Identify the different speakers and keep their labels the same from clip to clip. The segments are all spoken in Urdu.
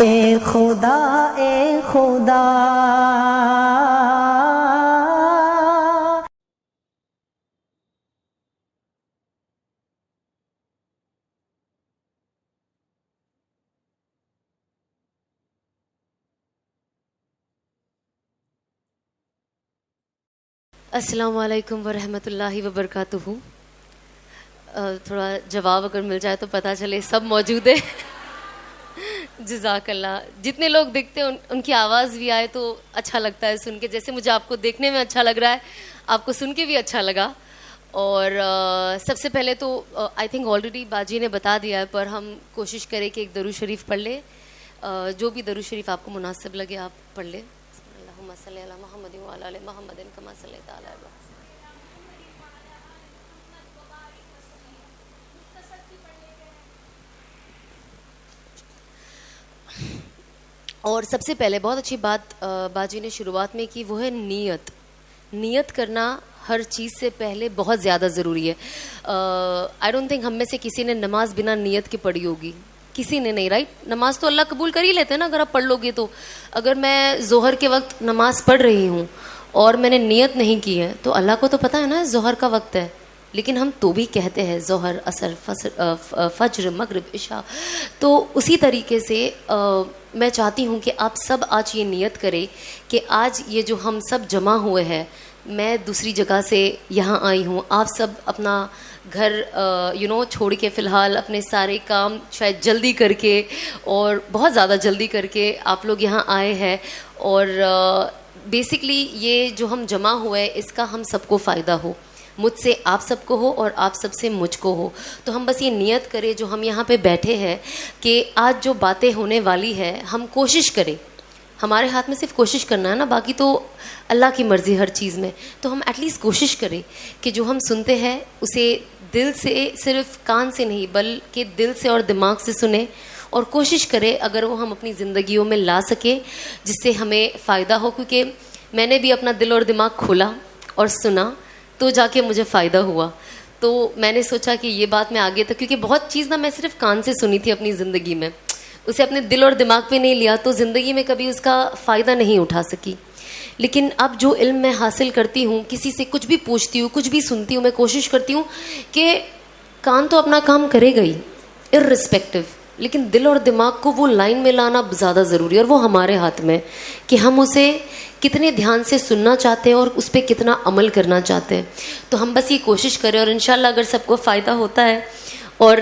Speaker 1: اے خدا اے خدا.
Speaker 2: السلام علیکم ورحمۃ اللہ وبرکاتہ. تھوڑا جواب اگر مل جائے تو پتہ چلے سب موجود ہے. جزاک اللہ. جتنے لوگ دیکھتے ہیں ان کی آواز بھی آئے تو اچھا لگتا ہے سن کے. جیسے مجھے آپ کو دیکھنے میں اچھا لگ رہا ہے, آپ کو سن کے بھی اچھا لگا. اور سب سے پہلے تو آئی تھنک آلریڈی باجی نے بتا دیا ہے, پر ہم کوشش کریں کہ ایک درود شریف پڑھ لیں. جو بھی درود شریف آپ کو مناسب لگے آپ پڑھ لیں. اللہم صلی علی محمد وعلی آل محمد کما صلیت علی ابراہیم. اور سب سے پہلے بہت اچھی بات باجی نے شروعات میں کی, وہ ہے نیت. نیت کرنا ہر چیز سے پہلے بہت زیادہ ضروری ہے. آئی ڈونٹ تھنک ہم میں سے کسی نے نماز بنا نیت کے پڑھی ہوگی. کسی نے نہیں, رائٹ. نماز تو اللہ قبول کر ہی لیتے ہیں نا اگر آپ پڑھ لو گے تو. اگر میں ظہر کے وقت نماز پڑھ رہی ہوں اور میں نے نیت نہیں کی ہے تو اللہ کو تو پتہ ہے نا ظہر کا وقت ہے, لیکن ہم تو بھی کہتے ہیں ظہر, عصر, فجر, مغرب, عشاء. تو اسی طریقے سے میں چاہتی ہوں کہ آپ سب آج یہ نیت کریں کہ آج یہ جو ہم سب جمع ہوئے ہیں, میں دوسری جگہ سے یہاں آئی ہوں, آپ سب اپنا گھر چھوڑ کے فی الحال اپنے سارے کام شاید جلدی کر کے اور بہت زیادہ جلدی کر کے آپ لوگ یہاں آئے ہیں. اور بیسکلی یہ جو ہم جمع ہوئے اس کا ہم سب کو فائدہ ہو, مجھ سے آپ سب کو ہو اور آپ سب سے مجھ کو ہو. تو ہم بس یہ نیت کریں جو ہم یہاں پہ بیٹھے ہیں کہ آج جو باتیں ہونے والی ہے ہم کوشش کریں. ہمارے ہاتھ میں صرف کوشش کرنا ہے نا, باقی تو اللہ کی مرضی ہر چیز میں. تو ہم ایٹ لیسٹ کوشش کریں کہ جو ہم سنتے ہیں اسے دل سے, صرف کان سے نہیں بلکہ دل سے اور دماغ سے سنیں, اور کوشش کریں اگر وہ ہم اپنی زندگیوں میں لا سکیں جس سے ہمیں فائدہ ہو. کیونکہ میں نے بھی اپنا دل اور دماغ کھولا اور سنا تو جا کے مجھے فائدہ ہوا. تو میں نے سوچا کہ یہ بات میں آگے تک, کیونکہ بہت چیز نا میں صرف کان سے سنی تھی اپنی زندگی میں, اسے اپنے دل اور دماغ پہ نہیں لیا تو زندگی میں کبھی اس کا فائدہ نہیں اٹھا سکی. لیکن اب جو علم میں حاصل کرتی ہوں, کسی سے کچھ بھی پوچھتی ہوں, کچھ بھی سنتی ہوں, میں کوشش کرتی ہوں کہ کان تو اپنا کام کرے گا ہی ارسپیکٹو, لیکن دل اور دماغ کو وہ لائن میں لانا زیادہ ضروری ہے, اور وہ ہمارے ہاتھ میں کہ ہم اسے کتنے دھیان سے سننا چاہتے ہیں اور اس پہ کتنا عمل کرنا چاہتے ہیں. تو ہم بس یہ کوشش کریں, اور انشاءاللہ اگر سب کو فائدہ ہوتا ہے, اور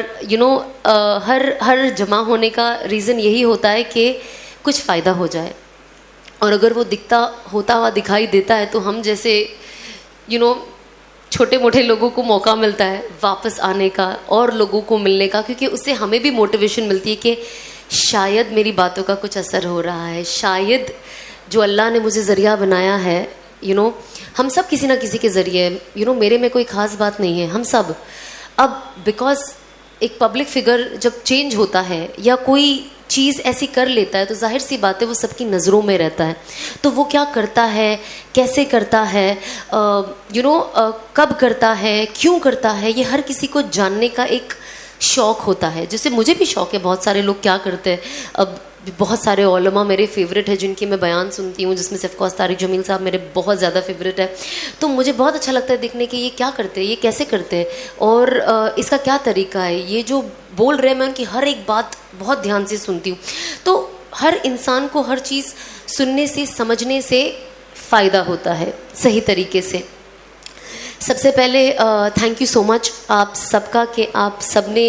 Speaker 2: ہر جمع ہونے کا ریزن یہی ہوتا ہے کہ کچھ فائدہ ہو جائے. اور اگر وہ ہوتا ہوا دکھائی دیتا ہے تو ہم جیسے چھوٹے موٹے لوگوں کو موقع ملتا ہے واپس آنے کا اور لوگوں کو ملنے کا, کیونکہ اس سے ہمیں بھی موٹیویشن ملتی ہے کہ شاید میری باتوں کا کچھ اثر ہو رہا ہے, شاید جو اللہ نے مجھے ذریعہ بنایا ہے, ہم سب کسی نہ کسی کے ذریعے, میرے میں کوئی خاص بات نہیں ہے, ہم سب. اب بیکاز ایک پبلک فگر جب چینج ہوتا ہے یا کوئی چیز ایسی کر لیتا ہے تو ظاہر سی بات ہے وہ سب کی نظروں میں رہتا ہے. تو وہ کیا کرتا ہے, کیسے کرتا ہے, کب کرتا ہے, کیوں کرتا ہے, یہ ہر کسی کو جاننے کا ایک شوق ہوتا ہے. جیسے مجھے بھی شوق ہے, بہت سارے لوگ کیا کرتے ہیں. اب بہت سارے علماء میرے فیوریٹ ہیں جن کی میں بیان سنتی ہوں, جس میں سے آف کورس طارق جمیل صاحب میرے بہت زیادہ فیوریٹ ہے. تو مجھے بہت اچھا لگتا ہے دیکھنے کہ یہ کیا کرتے ہیں, یہ کیسے کرتے ہیں, اور اس کا کیا طریقہ ہے. یہ جو بول رہے ہیں میں ان کی ہر ایک بات بہت دھیان سے سنتی ہوں. تو ہر انسان کو ہر چیز سننے سے, سمجھنے سے فائدہ ہوتا ہے صحیح طریقے سے. سب سے پہلے تھینک یو سو مچ آپ سب کا کہ آپ سب نے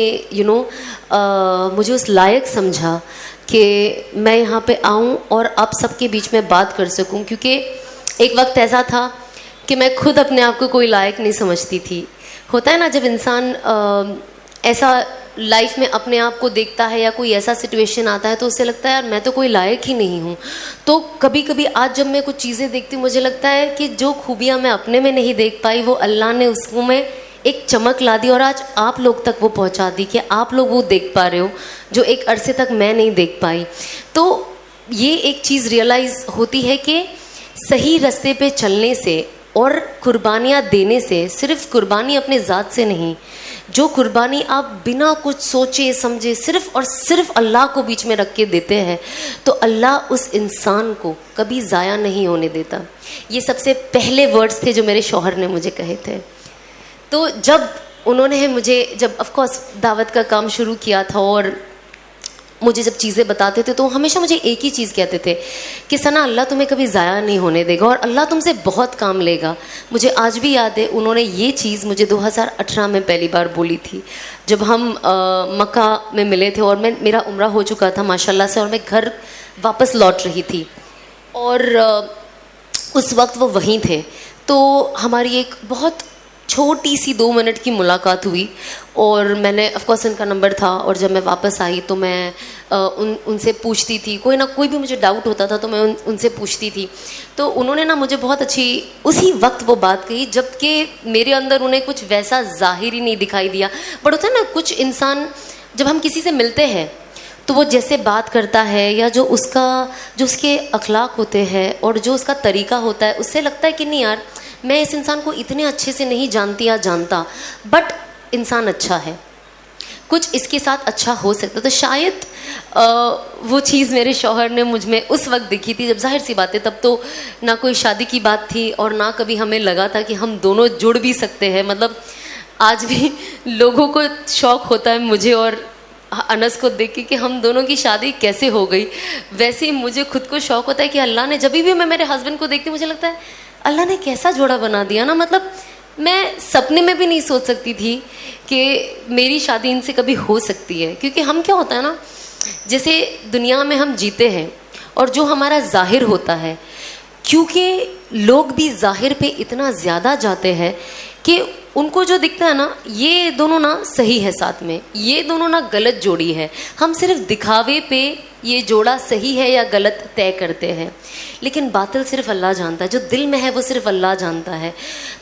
Speaker 2: مجھے اس لائق سمجھا کہ میں یہاں پہ آؤں اور آپ سب کے بیچ میں بات کر سکوں. کیونکہ ایک وقت ایسا تھا کہ میں خود اپنے آپ کو کوئی لائق نہیں سمجھتی تھی. ہوتا ہے نا جب انسان ایسا لائف میں اپنے آپ کو دیکھتا ہے یا کوئی ایسا سچویشن آتا ہے تو اسے لگتا ہے یار میں تو کوئی لائق ہی نہیں ہوں. تو کبھی کبھی آج جب میں کچھ چیزیں دیکھتی ہوں مجھے لگتا ہے کہ جو خوبیاں میں اپنے میں نہیں دیکھ پائی وہ اللہ نے اس کو میں ایک چمک لا دی اور آج آپ لوگ تک وہ پہنچا دی کہ آپ لوگ وہ دیکھ پا رہے ہو جو ایک عرصے تک میں نہیں دیکھ پائی. تو یہ ایک چیز ریئلائز ہوتی ہے کہ صحیح راستے پہ چلنے سے اور قربانیاں دینے سے صرف قربانی اپنے ذات سے نہیں, جو قربانی آپ بنا کچھ سوچے سمجھے صرف اور صرف اللہ کو بیچ میں رکھ کے دیتے ہیں, تو اللہ اس انسان کو کبھی ضائع نہیں ہونے دیتا. یہ سب سے پہلے ورڈز تھے جو میرے شوہر نے مجھے کہے تھے. تو جب انہوں نے مجھے جب آف کورس دعوت کا کام شروع کیا تھا اور مجھے جب چیزیں بتاتے تھے تو ہمیشہ مجھے ایک ہی چیز کہتے تھے کہ ثنا اللہ تمہیں کبھی ضائع نہیں ہونے دے گا اور اللہ تم سے بہت کام لے گا. مجھے آج بھی یاد ہے انہوں نے یہ چیز مجھے 2018 میں پہلی بار بولی تھی جب ہم مکہ میں ملے تھے اور میرا عمرہ ہو چکا تھا ماشاء اللہ سے, اور میں گھر واپس لوٹ رہی تھی اور اس وقت وہ وہیں تھے. تو ہماری ایک بہت چھوٹی سی 2 منٹ کی ملاقات ہوئی اور میں نے آف کورس ان کا نمبر تھا, اور جب میں واپس آئی تو میں ان سے پوچھتی تھی, کوئی نہ کوئی بھی مجھے ڈاؤٹ ہوتا تھا تو میں ان سے پوچھتی تھی. تو انہوں نے مجھے بہت اچھی اسی وقت وہ بات کہی جب کہ میرے اندر انہیں کچھ ویسا ظاہر ہی نہیں دکھائی دیا. بٹ ہوتا ہے نا کچھ انسان جب ہم کسی سے ملتے ہیں تو وہ جیسے بات کرتا ہے یا جو اس کے اخلاق ہوتے ہیں اور جو اس کا طریقہ ہوتا ہے, اس سے لگتا ہے کہ نہیں یار میں اس انسان کو اتنے اچھے سے نہیں جانتی یا جانتا, بٹ انسان اچھا ہے, کچھ اس کے ساتھ اچھا ہو سکتا. تو شاید وہ چیز میرے شوہر نے مجھ میں اس وقت دکھی تھی جب ظاہر سی بات ہے تب تو نہ کوئی شادی کی بات تھی اور نہ کبھی ہمیں لگا تھا کہ ہم دونوں جڑ بھی سکتے ہیں. مطلب آج بھی لوگوں کو شوق ہوتا ہے مجھے اور انس کو دیکھ کے کہ ہم دونوں کی شادی کیسے ہو گئی, ویسے ہی مجھے خود کو شوق ہوتا ہے کہ اللہ نے جب بھی میں میرے ہسبینڈ کو دیکھتی مجھے لگتا ہے اللہ نے کیسا جوڑا بنا دیا نا. مطلب میں سپنے میں بھی نہیں سوچ سکتی تھی کہ میری شادی ان سے کبھی ہو سکتی ہے, کیونکہ ہم کیا ہوتا ہے نا جیسے دنیا میں ہم جیتے ہیں اور جو ہمارا ظاہر ہوتا ہے, کیونکہ لوگ بھی ظاہر پہ اتنا زیادہ جاتے ہیں کہ ان کو جو دکھتا ہے نا یہ دونوں نا صحیح ہے, ساتھ میں یہ دونوں نا غلط جوڑی ہے. ہم صرف دکھاوے پہ یہ جوڑا صحیح ہے یا غلط طے کرتے ہیں, لیکن باطل صرف اللہ جانتا ہے, جو دل میں ہے وہ صرف اللہ جانتا ہے.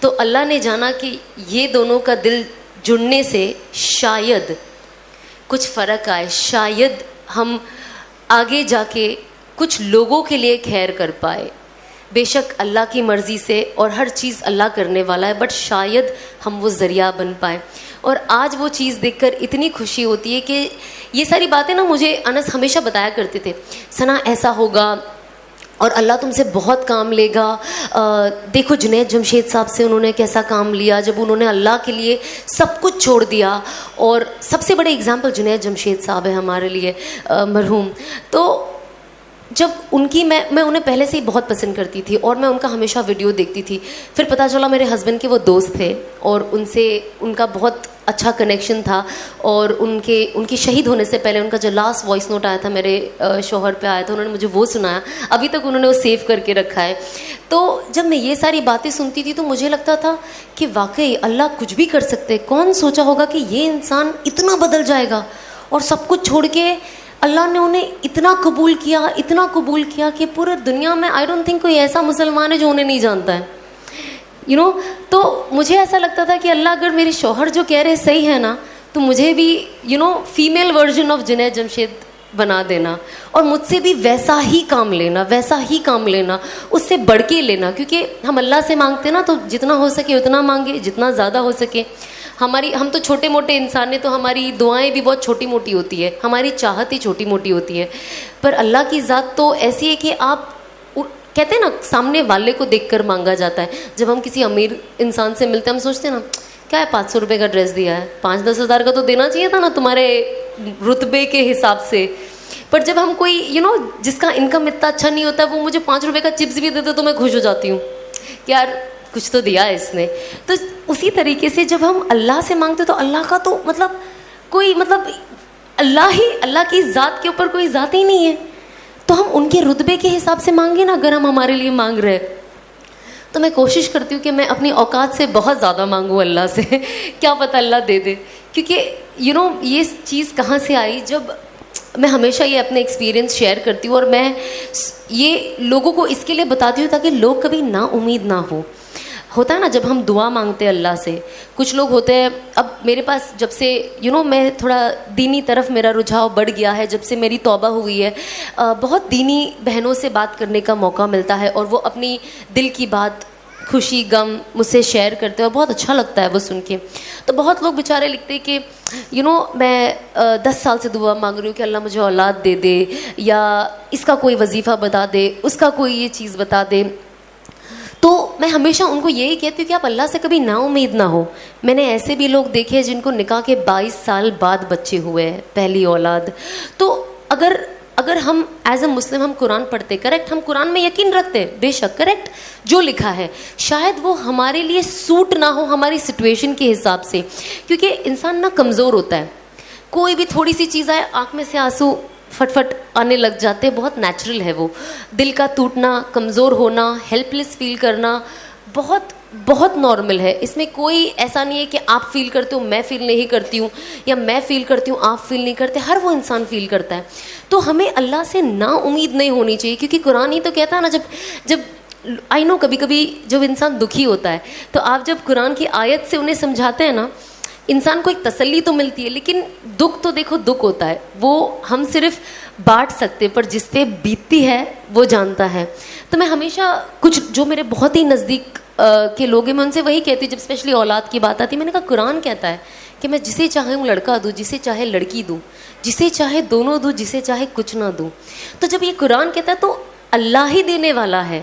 Speaker 2: تو اللہ نے جانا کہ یہ دونوں کا دل جڑنے سے شاید کچھ فرق آئے, شاید ہم آگے جا کے کچھ لوگوں کے لیے خیر کر پائے. بے شک اللہ کی مرضی سے اور ہر چیز اللہ کرنے والا ہے, بٹ شاید ہم وہ ذریعہ بن پائیں. اور آج وہ چیز دیکھ کر اتنی خوشی ہوتی ہے کہ یہ ساری باتیں نا مجھے انس ہمیشہ بتایا کرتے تھے, ثنا ایسا ہوگا اور اللہ تم سے بہت کام لے گا. دیکھو جنید جمشید صاحب سے انہوں نے کیسا کام لیا جب انہوں نے اللہ کے لیے سب کچھ چھوڑ دیا, اور سب سے بڑے اگزامپل جنید جمشید صاحب ہے ہمارے لیے مرحوم. تو جب ان کی میں انہیں پہلے سے ہی بہت پسند کرتی تھی اور میں ان کا ہمیشہ ویڈیو دیکھتی تھی. پھر پتہ چلا میرے ہسبینڈ کے وہ دوست تھے اور ان کا بہت اچھا کنیکشن تھا, اور ان کی شہید ہونے سے پہلے ان کا جو لاسٹ وائس نوٹ آیا تھا میرے شوہر پہ آیا تھا, انہوں نے مجھے وہ سنایا, ابھی تک انہوں نے وہ سیو کر کے رکھا ہے. تو جب میں یہ ساری باتیں سنتی تھی تو مجھے لگتا تھا کہ واقعی اللہ کچھ بھی کر سکتے. کون سوچا ہوگا کہ یہ انسان اتنا بدل جائے گا, اور سب کچھ چھوڑ کے اللہ نے انہیں اتنا قبول کیا کہ پورے دنیا میں آئی ڈونٹ تھنک کوئی ایسا مسلمان ہے جو انہیں نہیں جانتا ہے, تو مجھے ایسا لگتا تھا کہ اللہ اگر میرے شوہر جو کہہ رہے صحیح ہے نا تو مجھے بھی female version of Junaid Jamshed بنا دینا, اور مجھ سے بھی ویسا ہی کام لینا, اس سے بڑھ کے لینا. کیونکہ ہم اللہ سے مانگتے نا تو جتنا ہو سکے اتنا مانگے, جتنا زیادہ ہو سکے. ہم تو چھوٹے موٹے انسان ہیں تو ہماری دعائیں بھی بہت چھوٹی موٹی ہوتی ہے, ہماری چاہت ہی چھوٹی موٹی ہوتی ہے, پر اللہ کی ذات تو ایسی ہے کہ آپ کہتے ہیں نا سامنے والے کو دیکھ کر مانگا جاتا ہے. جب ہم کسی امیر انسان سے ملتے ہیں ہم سوچتے ہیں نا کیا ہے 500 روپے کا ڈریس دیا ہے, 5-10 ہزار کا تو دینا چاہیے تھا نا تمہارے رتبے کے حساب سے. پر جب ہم کوئی جس کا انکم اتنا اچھا نہیں ہوتا وہ مجھے 5 روپے کا چپس بھی دے دے تو میں خوش ہو جاتی ہوں کہ یار کچھ تو دیا ہے اس نے. تو اسی طریقے سے جب ہم اللہ سے مانگتے تو اللہ کا تو اللہ کی ذات کے اوپر کوئی ذات ہی نہیں ہے, تو ہم ان کے رتبے کے حساب سے مانگے نا. اگر ہم ہمارے لیے مانگ رہے تو میں کوشش کرتی ہوں کہ میں اپنی اوقات سے بہت زیادہ مانگوں اللہ سے, کیا پتہ اللہ دے دے. کیونکہ یہ چیز کہاں سے آئی, جب میں ہمیشہ یہ اپنے ایکسپیرینس شیئر کرتی ہوں اور میں یہ لوگوں کو اس کے لیے بتاتی ہوں تاکہ لوگ کبھی نا امید نہ ہو. ہوتا ہے نا جب ہم دعا مانگتے ہیں اللہ سے, کچھ لوگ ہوتے ہیں, اب میرے پاس جب سے میں تھوڑا دینی طرف میرا رجحاؤ بڑھ گیا ہے, جب سے میری توبہ ہوئی ہے, بہت دینی بہنوں سے بات کرنے کا موقع ملتا ہے اور وہ اپنی دل کی بات خوشی غم مجھ سے شیئر کرتے ہیں اور بہت اچھا لگتا ہے وہ سن کے. تو بہت لوگ بیچارے لکھتے ہیں کہ میں 10 سال سے دعا مانگ رہی ہوں کہ اللہ مجھے اولاد دے دے, یا اس کا کوئی وظیفہ بتا دے, اس کا کوئی یہ چیز بتا دے. تو میں ہمیشہ ان کو یہی کہتی ہوں کہ آپ اللہ سے کبھی نا امید نہ ہو. میں نے ایسے بھی لوگ دیکھے ہیں جن کو نکاح کے 22 سال بعد بچے ہوئے ہیں, پہلی اولاد. تو اگر ہم ایز اے مسلم ہم قرآن پڑھتے, کریکٹ, ہم قرآن میں یقین رکھتے, بے شک کریکٹ, جو لکھا ہے شاید وہ ہمارے لیے سوٹ نہ ہو ہماری سچویشن کے حساب سے, کیونکہ انسان نا کمزور ہوتا ہے. کوئی بھی تھوڑی سی چیز آئے آنکھ میں سے آنسو فٹ فٹ آنے لگ جاتے, بہت نیچرل ہے وہ. دل کا ٹوٹنا, کمزور ہونا, ہیلپ لیس فیل کرنا بہت بہت نارمل ہے. اس میں کوئی ایسا نہیں ہے کہ آپ فیل کرتے ہو میں فیل نہیں کرتی ہوں, یا میں فیل کرتی ہوں آپ فیل نہیں کرتے. ہر وہ انسان فیل کرتا ہے. تو ہمیں اللہ سے نا امید نہیں ہونی چاہیے, کیونکہ قرآن ہی تو کہتا ہے نا, جب آئی نو کبھی کبھی جب انسان دکھی ہوتا ہے تو آپ جب قرآن کی آیت سے انہیں سمجھاتے ہیں نا, انسان کو ایک تسلی تو ملتی ہے, لیکن دکھ تو دیکھو دکھ ہوتا ہے, وہ ہم صرف بانٹ سکتے, پر جس پہ بیتتی ہے وہ جانتا ہے. تو میں ہمیشہ کچھ جو میرے بہت ہی نزدیک کے لوگ ہیں, میں ان سے وہی کہتی ہوں جب اسپیشلی اولاد کی بات آتی ہے. میں نے کہا قرآن کہتا ہے کہ میں جسے چاہوں لڑکا دوں, جسے چاہے لڑکی دوں, جسے چاہے دونوں دوں, جسے چاہے کچھ نہ دوں. تو جب یہ قرآن کہتا ہے تو اللہ ہی دینے والا ہے.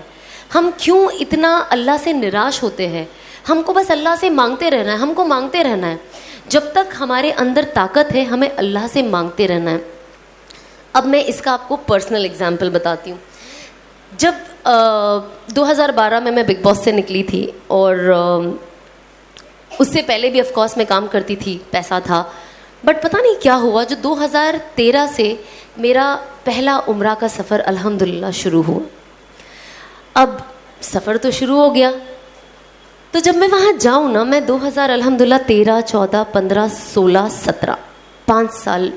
Speaker 2: ہم کیوں اتنا اللہ سے نراش ہوتے ہیں؟ ہم کو بس اللہ سے مانگتے رہنا ہے, ہم کو مانگتے رہنا ہے. جب تک ہمارے اندر طاقت ہے ہمیں اللہ سے مانگتے رہنا ہے. اب میں اس کا آپ کو پرسنل اگزامپل بتاتی ہوں. جب 2012 میں بگ باس سے نکلی تھی, اور اس سے پہلے بھی آف کورس میں کام کرتی تھی, پیسہ تھا, بٹ پتہ نہیں کیا ہوا, جو 2013 سے میرا پہلا عمرہ کا سفر الحمدللہ شروع ہوا. اب سفر تو شروع ہو گیا, تو جب میں وہاں جاؤں نا, میں 2000 الحمدللہ 13, 14, 15, 16, 17 5 سال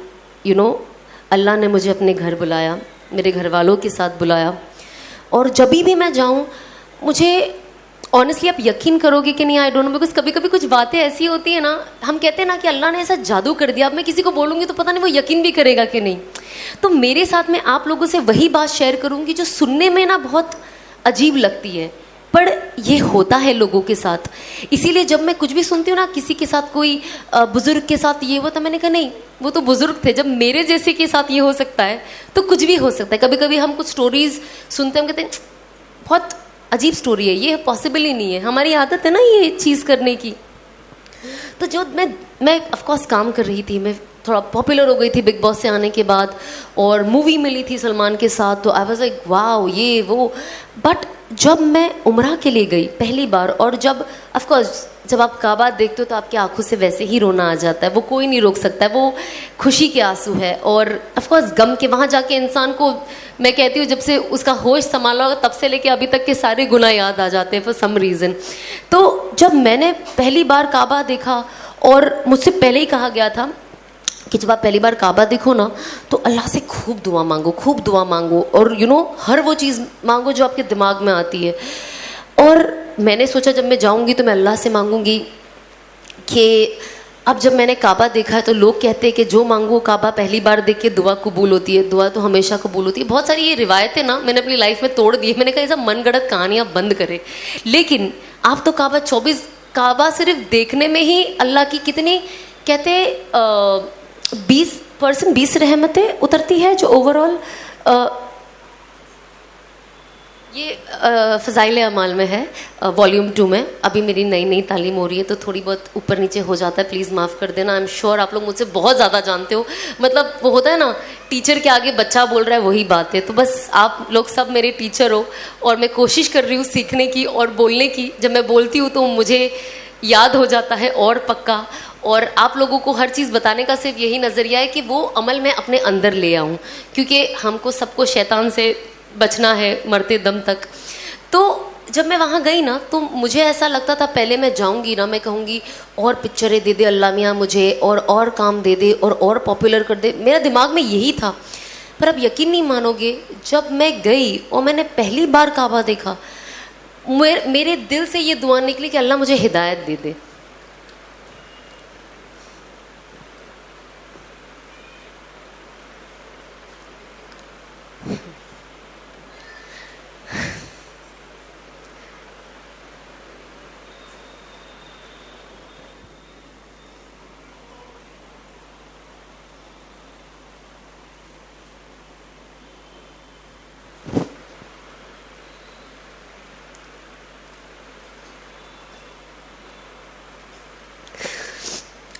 Speaker 2: اللہ نے مجھے اپنے گھر بلایا, میرے گھر والوں کے ساتھ بلایا. اور جبھی بھی میں جاؤں, مجھے آنیسٹلی آپ یقین کرو گے کہ نہیں, آئی ڈونٹ نو, بیکاز کبھی کبھی کچھ باتیں ایسی ہوتی ہیں نا, ہم کہتے ہیں نا کہ اللہ نے ایسا جادو کر دیا, اب میں کسی کو بولوں گی تو پتہ نہیں وہ یقین بھی کرے گا کہ نہیں. تو میرے ساتھ میں آپ لوگوں سے وہی بات شیئر کروں گی جو سننے میں نا بہت عجیب لگتی ہے, پر یہ ہوتا ہے لوگوں کے ساتھ. اسی لیے جب میں کچھ بھی سنتی ہوں نا, کسی کے ساتھ کوئی بزرگ کے ساتھ یہ ہوا, تو میں نے کہا نہیں وہ تو بزرگ تھے, جب میرے جیسے کے ساتھ یہ ہو سکتا ہے تو کچھ بھی ہو سکتا ہے. کبھی کبھی ہم کچھ سٹوریز سنتے ہیں, ہم کہتے ہیں بہت عجیب سٹوری ہے, یہ پاسبل ہی نہیں ہے. ہماری عادت ہے نا یہ چیز کرنے کی. تو جو میں آف کورس کام کر رہی تھی, میں تھوڑا پاپولر ہو گئی تھی بگ باس سے آنے کے بعد, اور مووی ملی تھی سلمان کے ساتھ, تو آئی واز لائک واو یہ وہ. بٹ جب میں عمرہ کے لیے گئی پہلی بار, اور جب آف کورس جب آپ کعبہ دیکھتے ہو تو آپ کی آنکھوں سے ویسے ہی رونا آ جاتا ہے, وہ کوئی نہیں روک سکتا ہے, وہ خوشی کے آنسو ہے. اور آف کورس غم کے, وہاں جا کے انسان کو, میں کہتی ہوں جب سے اس کا ہوش سنبھالا ہوگا تب سے لے کے ابھی تک کے سارے گناہ یاد آ جاتے ہیں فار سم ریزن. تو جب میں نے پہلی بار کعبہ دیکھا, اور مجھ سے پہلے ہی کہا گیا تھا کہ جب آپ پہلی بار کعبہ دیکھو نا تو اللہ سے خوب دعا مانگو, خوب دعا مانگو, اور ہر وہ چیز مانگو جو آپ کے دماغ میں آتی ہے. اور میں نے سوچا جب میں جاؤں گی تو میں اللہ سے مانگوں گی کہ اب جب میں نے کعبہ دیکھا ہے تو لوگ کہتے ہیں کہ جو مانگو کعبہ پہلی بار دیکھ کے دعا قبول ہوتی ہے, دعا تو ہمیشہ قبول ہوتی ہے. بہت ساری یہ روایتیں نا میں نے اپنی لائف میں توڑ دی. میں نے کہا یہ سب من گڑت کہانیاں بند کرے, لیکن آپ تو کعبہ صرف دیکھنے میں ہی اللہ کی کتنی کہتے 20% رحمتیں اترتی ہے, جو اوور آل یہ فضائل اعمال میں ہے, والیوم 2 میں. ابھی میری نئی تعلیم ہو رہی ہے تو تھوڑی بہت اوپر نیچے ہو جاتا ہے, پلیز معاف کر دینا. آئی ایم شیور آپ لوگ مجھ سے بہت زیادہ جانتے ہو, مطلب وہ ہوتا ہے نا ٹیچر کے آگے بچہ بول رہا ہے وہی بات ہے. تو بس آپ لوگ سب میرے ٹیچر ہو, اور میں کوشش کر رہی ہوں سیکھنے کی اور بولنے کی. جب میں بولتی ہوں تو مجھے یاد ہو جاتا ہے اور پکا. اور آپ لوگوں کو ہر چیز بتانے کا صرف یہی نظریہ ہے کہ وہ عمل میں اپنے اندر لے آؤں, کیونکہ ہم کو سب کو شیطان سے بچنا ہے مرتے دم تک. تو جب میں وہاں گئی نا تو مجھے ایسا لگتا تھا پہلے میں جاؤں گی نا, میں کہوں گی اور پکچریں دے دے اللہ میاں مجھے, اور کام دے دے, اور پاپولر کر دے. میرا دماغ میں یہی تھا. پر اب یقین نہیں مانو گے, جب میں گئی اور میں نے پہلی بار کعبہ دیکھا, میرے دل سے یہ دعا نکلی کہ اللہ مجھے ہدایت دے دے.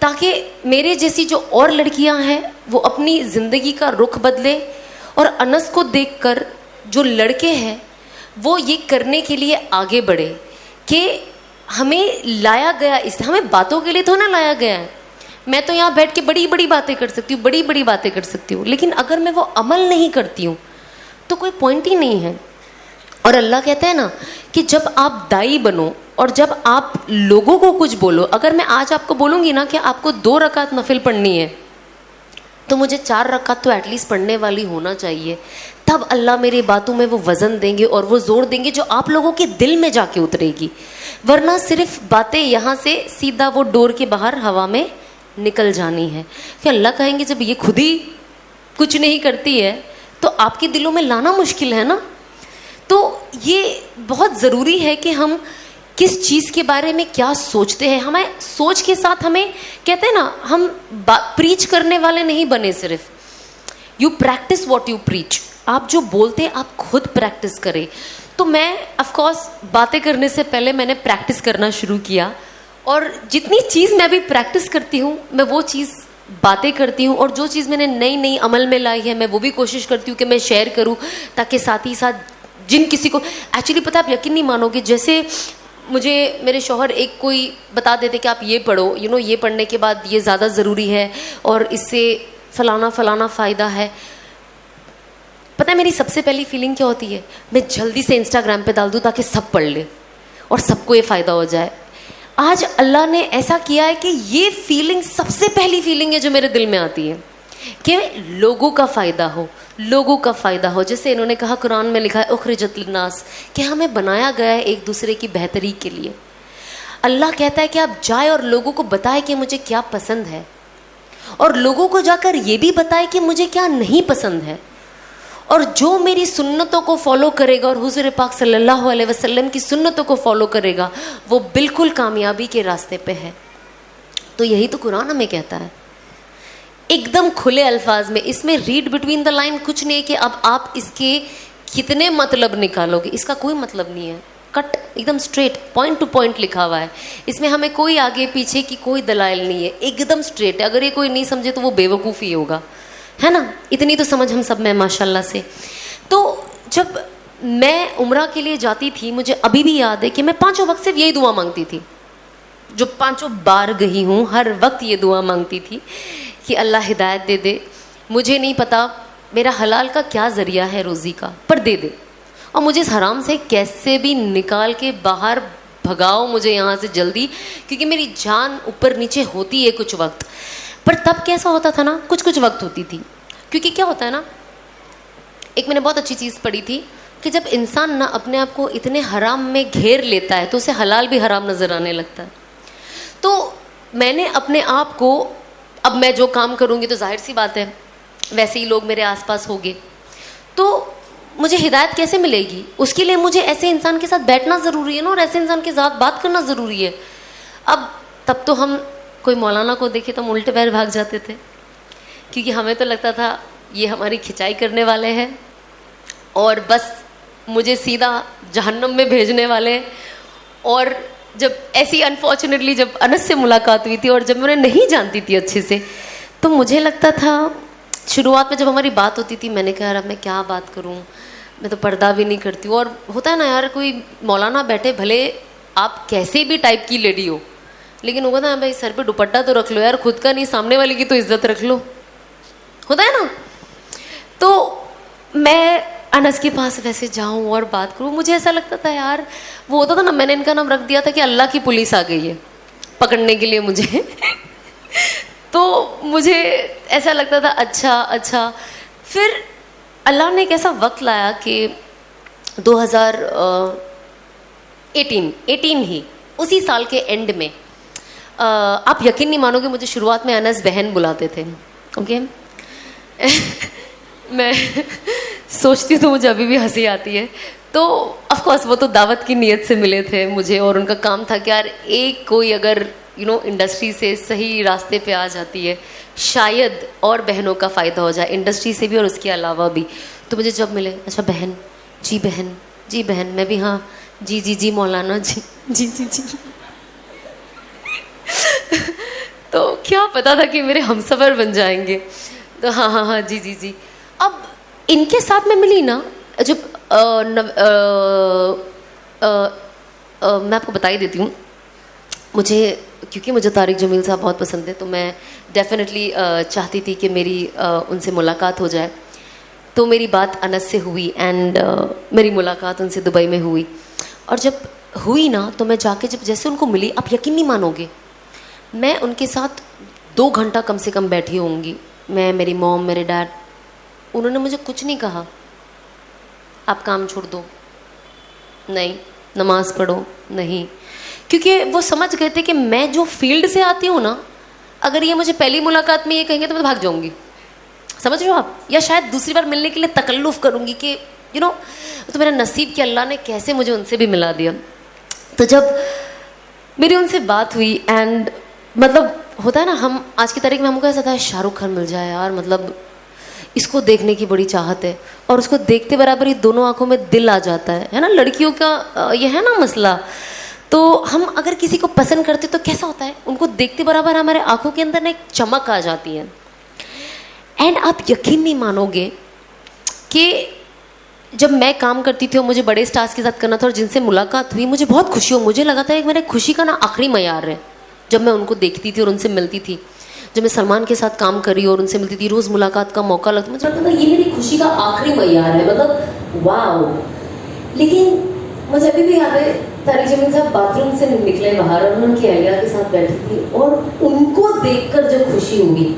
Speaker 2: تاکہ میرے جیسی جو اور لڑکیاں ہیں وہ اپنی زندگی کا رخ بدلے, اور انس کو دیکھ کر جو لڑکے ہیں وہ یہ کرنے کے لیے آگے بڑھے کہ ہمیں لایا گیا, اس ہمیں باتوں کے لیے تو نہ لایا گیا ہے. میں تو یہاں بیٹھ کے بڑی بڑی باتیں کر سکتی ہوں, بڑی بڑی باتیں کر سکتی ہوں, لیکن اگر میں وہ عمل نہیں کرتی ہوں تو کوئی پوائنٹ ہی نہیں ہے. اور اللہ کہتا ہے نا کہ جب آپ دائی بنو اور جب آپ لوگوں کو کچھ بولو, اگر میں آج آپ کو بولوں گی نا کہ آپ کو 2 رکعت نفل پڑھنی ہے تو مجھے 4 رکعت تو ایٹ لیسٹ پڑھنے والی ہونا چاہیے, تب اللہ میری باتوں میں وہ وزن دیں گے اور وہ زور دیں گے جو آپ لوگوں کے دل میں جا کے اترے گی. ورنہ صرف باتیں یہاں سے سیدھا وہ ڈور کے باہر ہوا میں نکل جانی ہے. کہ اللہ کہیں گے جب یہ خود ہی کچھ نہیں کرتی ہے تو آپ کے دلوں میں لانا مشکل ہے نا. تو یہ بہت ضروری ہے کہ ہم کس چیز کے بارے میں کیا سوچتے ہیں. ہمیں سوچ کے ساتھ ہمیں کہتے ہیں نا, ہم پریچ کرنے والے نہیں بنے, صرف you practice what you preach. آپ جو بولتے ہیں آپ خود پریکٹس کریں. تو میں آف کورس باتیں کرنے سے پہلے میں نے پریکٹس کرنا شروع کیا, اور جتنی چیز میں ابھی پریکٹس کرتی ہوں میں وہ چیز باتیں کرتی ہوں, اور جو چیز میں نے نئی نئی عمل میں لائی ہے میں وہ بھی کوشش کرتی ہوں کہ میں شیئر کروں, تاکہ ساتھ ہی ساتھ جن کسی کو ایکچولی پتہ, آپ یقین نہیں مانو گے, جیسے مجھے میرے شوہر ایک کوئی بتا دیتے کہ آپ یہ پڑھو, یہ پڑھنے کے بعد یہ زیادہ ضروری ہے اور اس سے فلانا فلانا فائدہ ہے. پتہ ہے میری سب سے پہلی فیلنگ کیا ہوتی ہے؟ میں جلدی سے انسٹاگرام پہ ڈال دوں تاکہ سب پڑھ لے اور سب کو یہ فائدہ ہو جائے. آج اللہ نے ایسا کیا ہے کہ یہ فیلنگ سب سے پہلی فیلنگ ہے جو میرے دل میں آتی ہے کہ لوگوں کا فائدہ ہو, لوگوں کا فائدہ ہو. جیسے انہوں نے کہا, قرآن میں لکھا ہے اخرجت للناس, کہ ہمیں بنایا گیا ہے ایک دوسرے کی بہتری کے لیے. اللہ کہتا ہے کہ آپ جائیں اور لوگوں کو بتائیں کہ مجھے کیا پسند ہے, اور لوگوں کو جا کر یہ بھی بتائیں کہ مجھے کیا نہیں پسند ہے. اور جو میری سنتوں کو فالو کرے گا اور حضور پاک صلی اللہ علیہ وسلم کی سنتوں کو فالو کرے گا وہ بالکل کامیابی کے راستے پہ ہے. تو یہی تو قرآن ہمیں کہتا ہے ایک دم کھلے الفاظ میں. اس میں ریڈ بٹوین دا لائن کچھ نہیں کہ اب آپ اس کے کتنے مطلب نکالو گے, اس کا کوئی مطلب نہیں ہے. کٹ ایک دم اسٹریٹ, پوائنٹ ٹو پوائنٹ لکھا ہوا ہے. اس میں ہمیں کوئی آگے پیچھے کی کوئی دلائل نہیں ہے, ایک دم اسٹریٹ ہے. اگر یہ کوئی نہیں سمجھے تو وہ بے وقوفی ہوگا, ہے نا. اتنی تو سمجھ ہم سب میں ماشاء اللہ سے. تو جب میں عمرہ کے لیے جاتی تھی, مجھے ابھی بھی یاد ہے کہ میں 5 وقت صرف یہی دعا مانگتی تھی. جو 5 بار گئی ہوں ہر وقت یہ دعا مانگتی تھی کہ اللہ ہدایت دے دے. مجھے نہیں پتا میرا حلال کا کیا ذریعہ ہے روزی کا, پر دے دے, اور مجھے اس حرام سے کیسے بھی نکال کے باہر بھگاؤ مجھے یہاں سے جلدی, کیونکہ میری جان اوپر نیچے ہوتی ہے کچھ وقت. پر تب کیسا ہوتا تھا نا, کچھ وقت ہوتی تھی. کیونکہ کیا ہوتا ہے نا, ایک میں نے بہت اچھی چیز پڑھی تھی کہ جب انسان نہ اپنے آپ کو اتنے حرام میں گھیر لیتا ہے تو اسے حلال بھی حرام نظر آنے لگتا ہے. تو میں نے اپنے آپ کو, اب میں جو کام کروں گی تو ظاہر سی بات ہے ویسے ہی لوگ میرے آس پاس ہوں گے, تو مجھے ہدایت کیسے ملے گی؟ اس کے لیے مجھے ایسے انسان کے ساتھ بیٹھنا ضروری ہے نا, اور ایسے انسان کے ساتھ بات کرنا ضروری ہے. اب تب تو ہم کوئی مولانا کو دیکھے تو ہم الٹے پیر بھاگ جاتے تھے, کیونکہ ہمیں تو لگتا تھا یہ ہماری کھچائی کرنے والے ہیں اور بس مجھے سیدھا جہنم میں بھیجنے والے. اور جب ایسی انفارچونیٹلی جب انس سے ملاقات ہوئی تھی اور جب میں انہیں نہیں جانتی تھی اچھے سے, تو مجھے لگتا تھا شروعات میں جب ہماری بات ہوتی تھی, میں نے کہا یار اب میں کیا بات کروں, میں تو پردہ بھی نہیں کرتی ہوں. اور ہوتا ہے نا یار, کوئی مولانا بیٹھے بھلے آپ کیسے بھی ٹائپ کی لیڈی ہو, لیکن وہ کہتا ہے بھائی سر پہ دوپٹہ تو رکھ لو یار, خود کا نہیں سامنے والے کی تو عزت رکھ لو, ہوتا ہے نا. تو میں انس کے پاس ویسے جاؤں اور بات کروں, مجھے ایسا لگتا تھا یار, وہ ہوتا تھا نا, میں نے ان کا نام رکھ دیا تھا کہ اللہ کی پولیس آ گئی ہے پکڑنے کے لیے مجھے. تو مجھے ایسا لگتا تھا اچھا. پھر اللہ نے ایک ایسا وقت لایا کہ 2018 ہی اسی سال کے اینڈ میں, آپ یقین نہیں مانو گے مجھے شروعات میں انس بہن بلاتے تھے. اوکے میں سوچتی ہوں تو مجھے ابھی بھی ہنسی آتی ہے. تو آف کورس وہ تو دعوت کی نیت سے ملے تھے مجھے, اور ان کا کام تھا کہ یار ایک کوئی اگر انڈسٹری سے صحیح راستے پہ آ جاتی ہے شاید اور بہنوں کا فائدہ ہو جائے, انڈسٹری سے بھی اور اس کے علاوہ بھی. تو مجھے جب ملے, اچھا بہن, جی بہن, میں بھی ہاں, جی مولانا, جی. تو کیا پتا تھا کہ میرے ہمسفر بن جائیں گے. تو ہاں جی. اب ان کے ساتھ میں ملی نا, جب میں آپ کو بتا ہی دیتی ہوں, کیونکہ مجھے طارق جمیل صاحب بہت پسند ہے, تو میں ڈیفینیٹلی چاہتی تھی کہ میری ان سے ملاقات ہو جائے. تو میری بات انس سے ہوئی اینڈ میری ملاقات ان سے دبئی میں ہوئی. اور جب ہوئی نا تو میں جا کے جب جیسے ان کو ملی, آپ یقین نہیں مانو گے, میں ان کے ساتھ 2 گھنٹہ کم سے کم بیٹھی ہوں گی. میں, میری موم, میرے ڈیڈ, انہوں نے مجھے کچھ نہیں کہا. آپ کام چھوڑ دو, نہیں. نماز پڑھو, نہیں. کیونکہ وہ سمجھ گئے تھے کہ میں جو فیلڈ سے آتی ہوں نا, اگر یہ مجھے پہلی ملاقات میں یہ کہیں گے تو میں بھاگ جاؤں گی. سمجھ رہے ہو آپ؟ یا شاید دوسری بار ملنے کے لیے تکلف کروں گی کہ تو میرا نصیب کہ اللہ نے کیسے مجھے ان سے بھی ملا دیا. تو جب میری ان سے بات ہوئی اینڈ مطلب ہوتا ہے نا, ہم آج کی تاریخ میں ہم کو ایسا تھا شاہ رخ خان مل جائے یار, مطلب اس کو دیکھنے کی بڑی چاہت ہے, اور اس کو دیکھتے برابر ہی دونوں آنکھوں میں دل آ جاتا ہے نا. لڑکیوں کا یہ ہے نا مسئلہ. تو ہم اگر کسی کو پسند کرتے تو کیسا ہوتا ہے, ان کو دیکھتے برابر ہمارے آنکھوں کے اندر نا ایک چمک آ جاتی ہے. اینڈ آپ یقین نہیں مانو گے کہ جب میں کام کرتی تھی اور مجھے بڑے اسٹارس کے ساتھ کرنا تھا, اور جن سے ملاقات ہوئی مجھے بہت خوشی ہو, مجھے لگا تھا کہ میرے خوشی کا نا آخری معیار ہے جب میں ان کو دیکھتی تھی اور ان سے ملتی تھی. جب میں سلمان کے ساتھ کام کر رہی اور ان سے ملتی تھی, روز ملاقات کا موقع لگتا, مجھے لگتا تھا یہ میری خوشی کا آخری معیار ہے, مطلب واو. لیکن مجھے ابھی بھی یاد ہے طارق جمیل صاحب باتھ روم سے نکلے باہر اور ان کی اہلیہ کے ساتھ بیٹھی تھی, اور ان کو دیکھ کر جو خوشی ہوئی,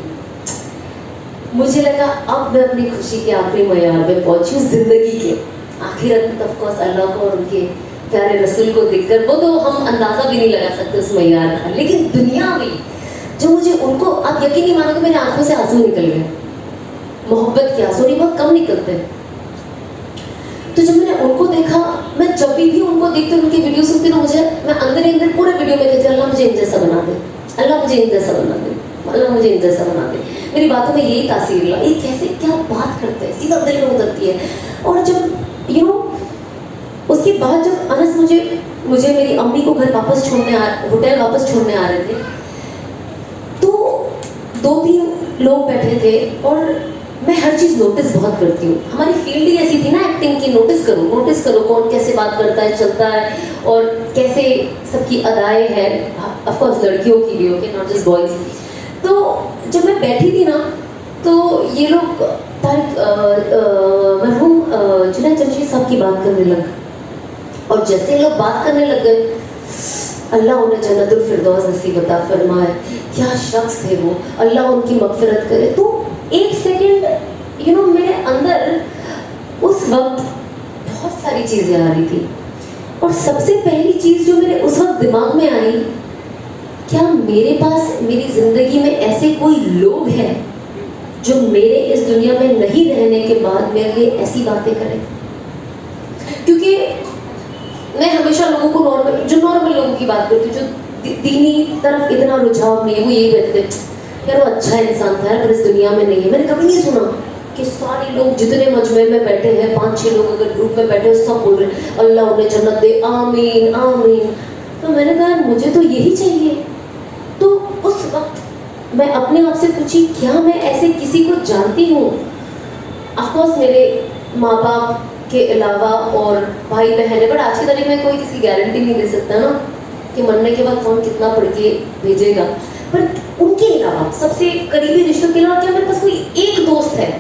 Speaker 2: مجھے لگا اب میں اپنی خوشی کے آخری معیار پہ پہنچی ہوں زندگی کے. آخرت آف کورس اللہ کو اور ان کے پیارے رسول کو دیکھ کر, وہ تو ہم اندازہ بھی نہیں لگا سکتے اس معیار کا. لیکن دنیا میں جو مجھے ان کو, آپ یقین نہیں مانو کہ میرے آنکھوں سے آنسو نکل گئے, محبت کے آنسو, نہیں بہت کم نکلتے. تو جب میں نے ان کو دیکھا, میں جب بھی ان کو دیکھتی ان کی ویڈیو سنتی نا, مجھے میں اندر ہی اندر پورے ویڈیو میں کہتی ہوں اللہ مجھے ان جیسا بنا دے, اللہ مجھے ان جیسا بنا دے, اللہ مجھے ان جیسا بنا دے. میری باتوں میں یہی تاثیر لا, یہ کیسے کیا بات کرتے ہیں, سیدھا دل میں اترتی ہے. اور جب اس کے بعد جب انس مجھے میری امی کو گھر واپس چھوڑنے ہوٹل واپس چھوڑنے آ رہے تھے, تو 2-3 لوگ بیٹھے تھے, اور میں ہر چیز نوٹس بہت کرتی ہوں. ہماری فیلڈ ہی ایسی تھی نا ایکٹنگ کی, نوٹس کرو کون کیسے بات کرتا ہے, چلتا ہے, اور کیسے سب کی ادائیں ہیں, آف کورس لڑکیوں کی بھی, اوکے, ناٹ جسٹ بوائز. تو جب میں بیٹھی تھی نا, تو یہ لوگ مرحوم جنید جمشید صاحب کی بات کرنے لگ, اور جیسے یہ لوگ بات کرنے لگ گئے, اللہ انہیں جنت الفردوس نصیب عطا فرمائے, کیا شخص تھے وہ, اللہ ان کی مغفرت کرے. تو ایک سیکنڈ میرے اندر اس وقت بہت ساری چیزیں آ رہی تھی, اور سب سے پہلی چیز جو میرے اس وقت دماغ میں آئی, کیا میرے پاس میری زندگی میں ایسے کوئی لوگ ہیں جو میرے اس دنیا میں نہیں رہنے کے بعد میرے لیے ایسی باتیں کریں. کیونکہ میں ہمیشہ لوگوں کو نارمل لوگوں کی بات کرتی ہوں, جو دینی طرف اتنا رجحاؤ نہیں ہے, وہ یہی کہتے ہیں یار وہ اچھا انسان تھا پر اس دنیا میں نہیں ہے. میں نے کبھی نہیں سنا کہ سارے لوگ جتنے مجمع میں بیٹھے ہیں, 5-6 لوگ اگر گروپ میں بیٹھے ہیں, سب بول رہے ہیں اللہ انہیں جنت دے, آمین آمین. تو میں نے کہا مجھے تو یہی چاہیے. تو اس وقت میں اپنے آپ سے پوچھی, کیا میں ایسے کسی کو جانتی ہوں؟ آف کورس میرے ماں باپ کے علاوہ اور بھائی بہن ہے, بٹ آج کی تاریخ میں کوئی کسی گارنٹی نہیں دے سکتا نا کہ مرنے کے بعد کون کتنا پڑھ کے بھیجے گا. پر ان کے علاوہ سب سے قریبی رشتوں کے علاوہ کیا میرے پاس کوئی ایک دوست ہے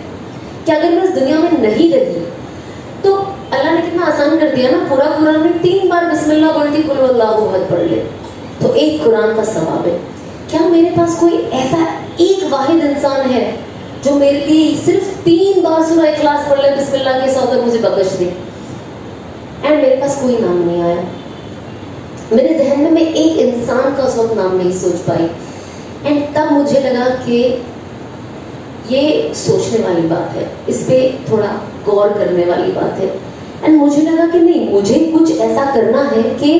Speaker 2: کہ اگر میں اس دنیا میں نہیں رہی تو اللہ نے کتنا آسان کر دیا نا, پورا قرآن میں 3 بار بسم اللہ بولتی قل واللہ احد پڑھ لے تو ایک قرآن کا ثواب ہے. کیا میرے پاس کوئی ایسا ایک واحد انسان ہے جو میرے لیے صرف 3 بار سورہ اخلاص پڑھ لے بسم اللہ کے ساتھ اور مجھے بخش دے؟ اینڈ میرے پاس کوئی نام نہیں آیا. میرے ذہن میں ایک انسان کا اس وقت نام نہیں سوچ پائی. اینڈ تب مجھے لگا کہ یہ سوچنے والی بات ہے, اس پہ تھوڑا غور کرنے والی بات ہے. اینڈ مجھے لگا کہ نہیں, مجھے کچھ ایسا کرنا ہے کہ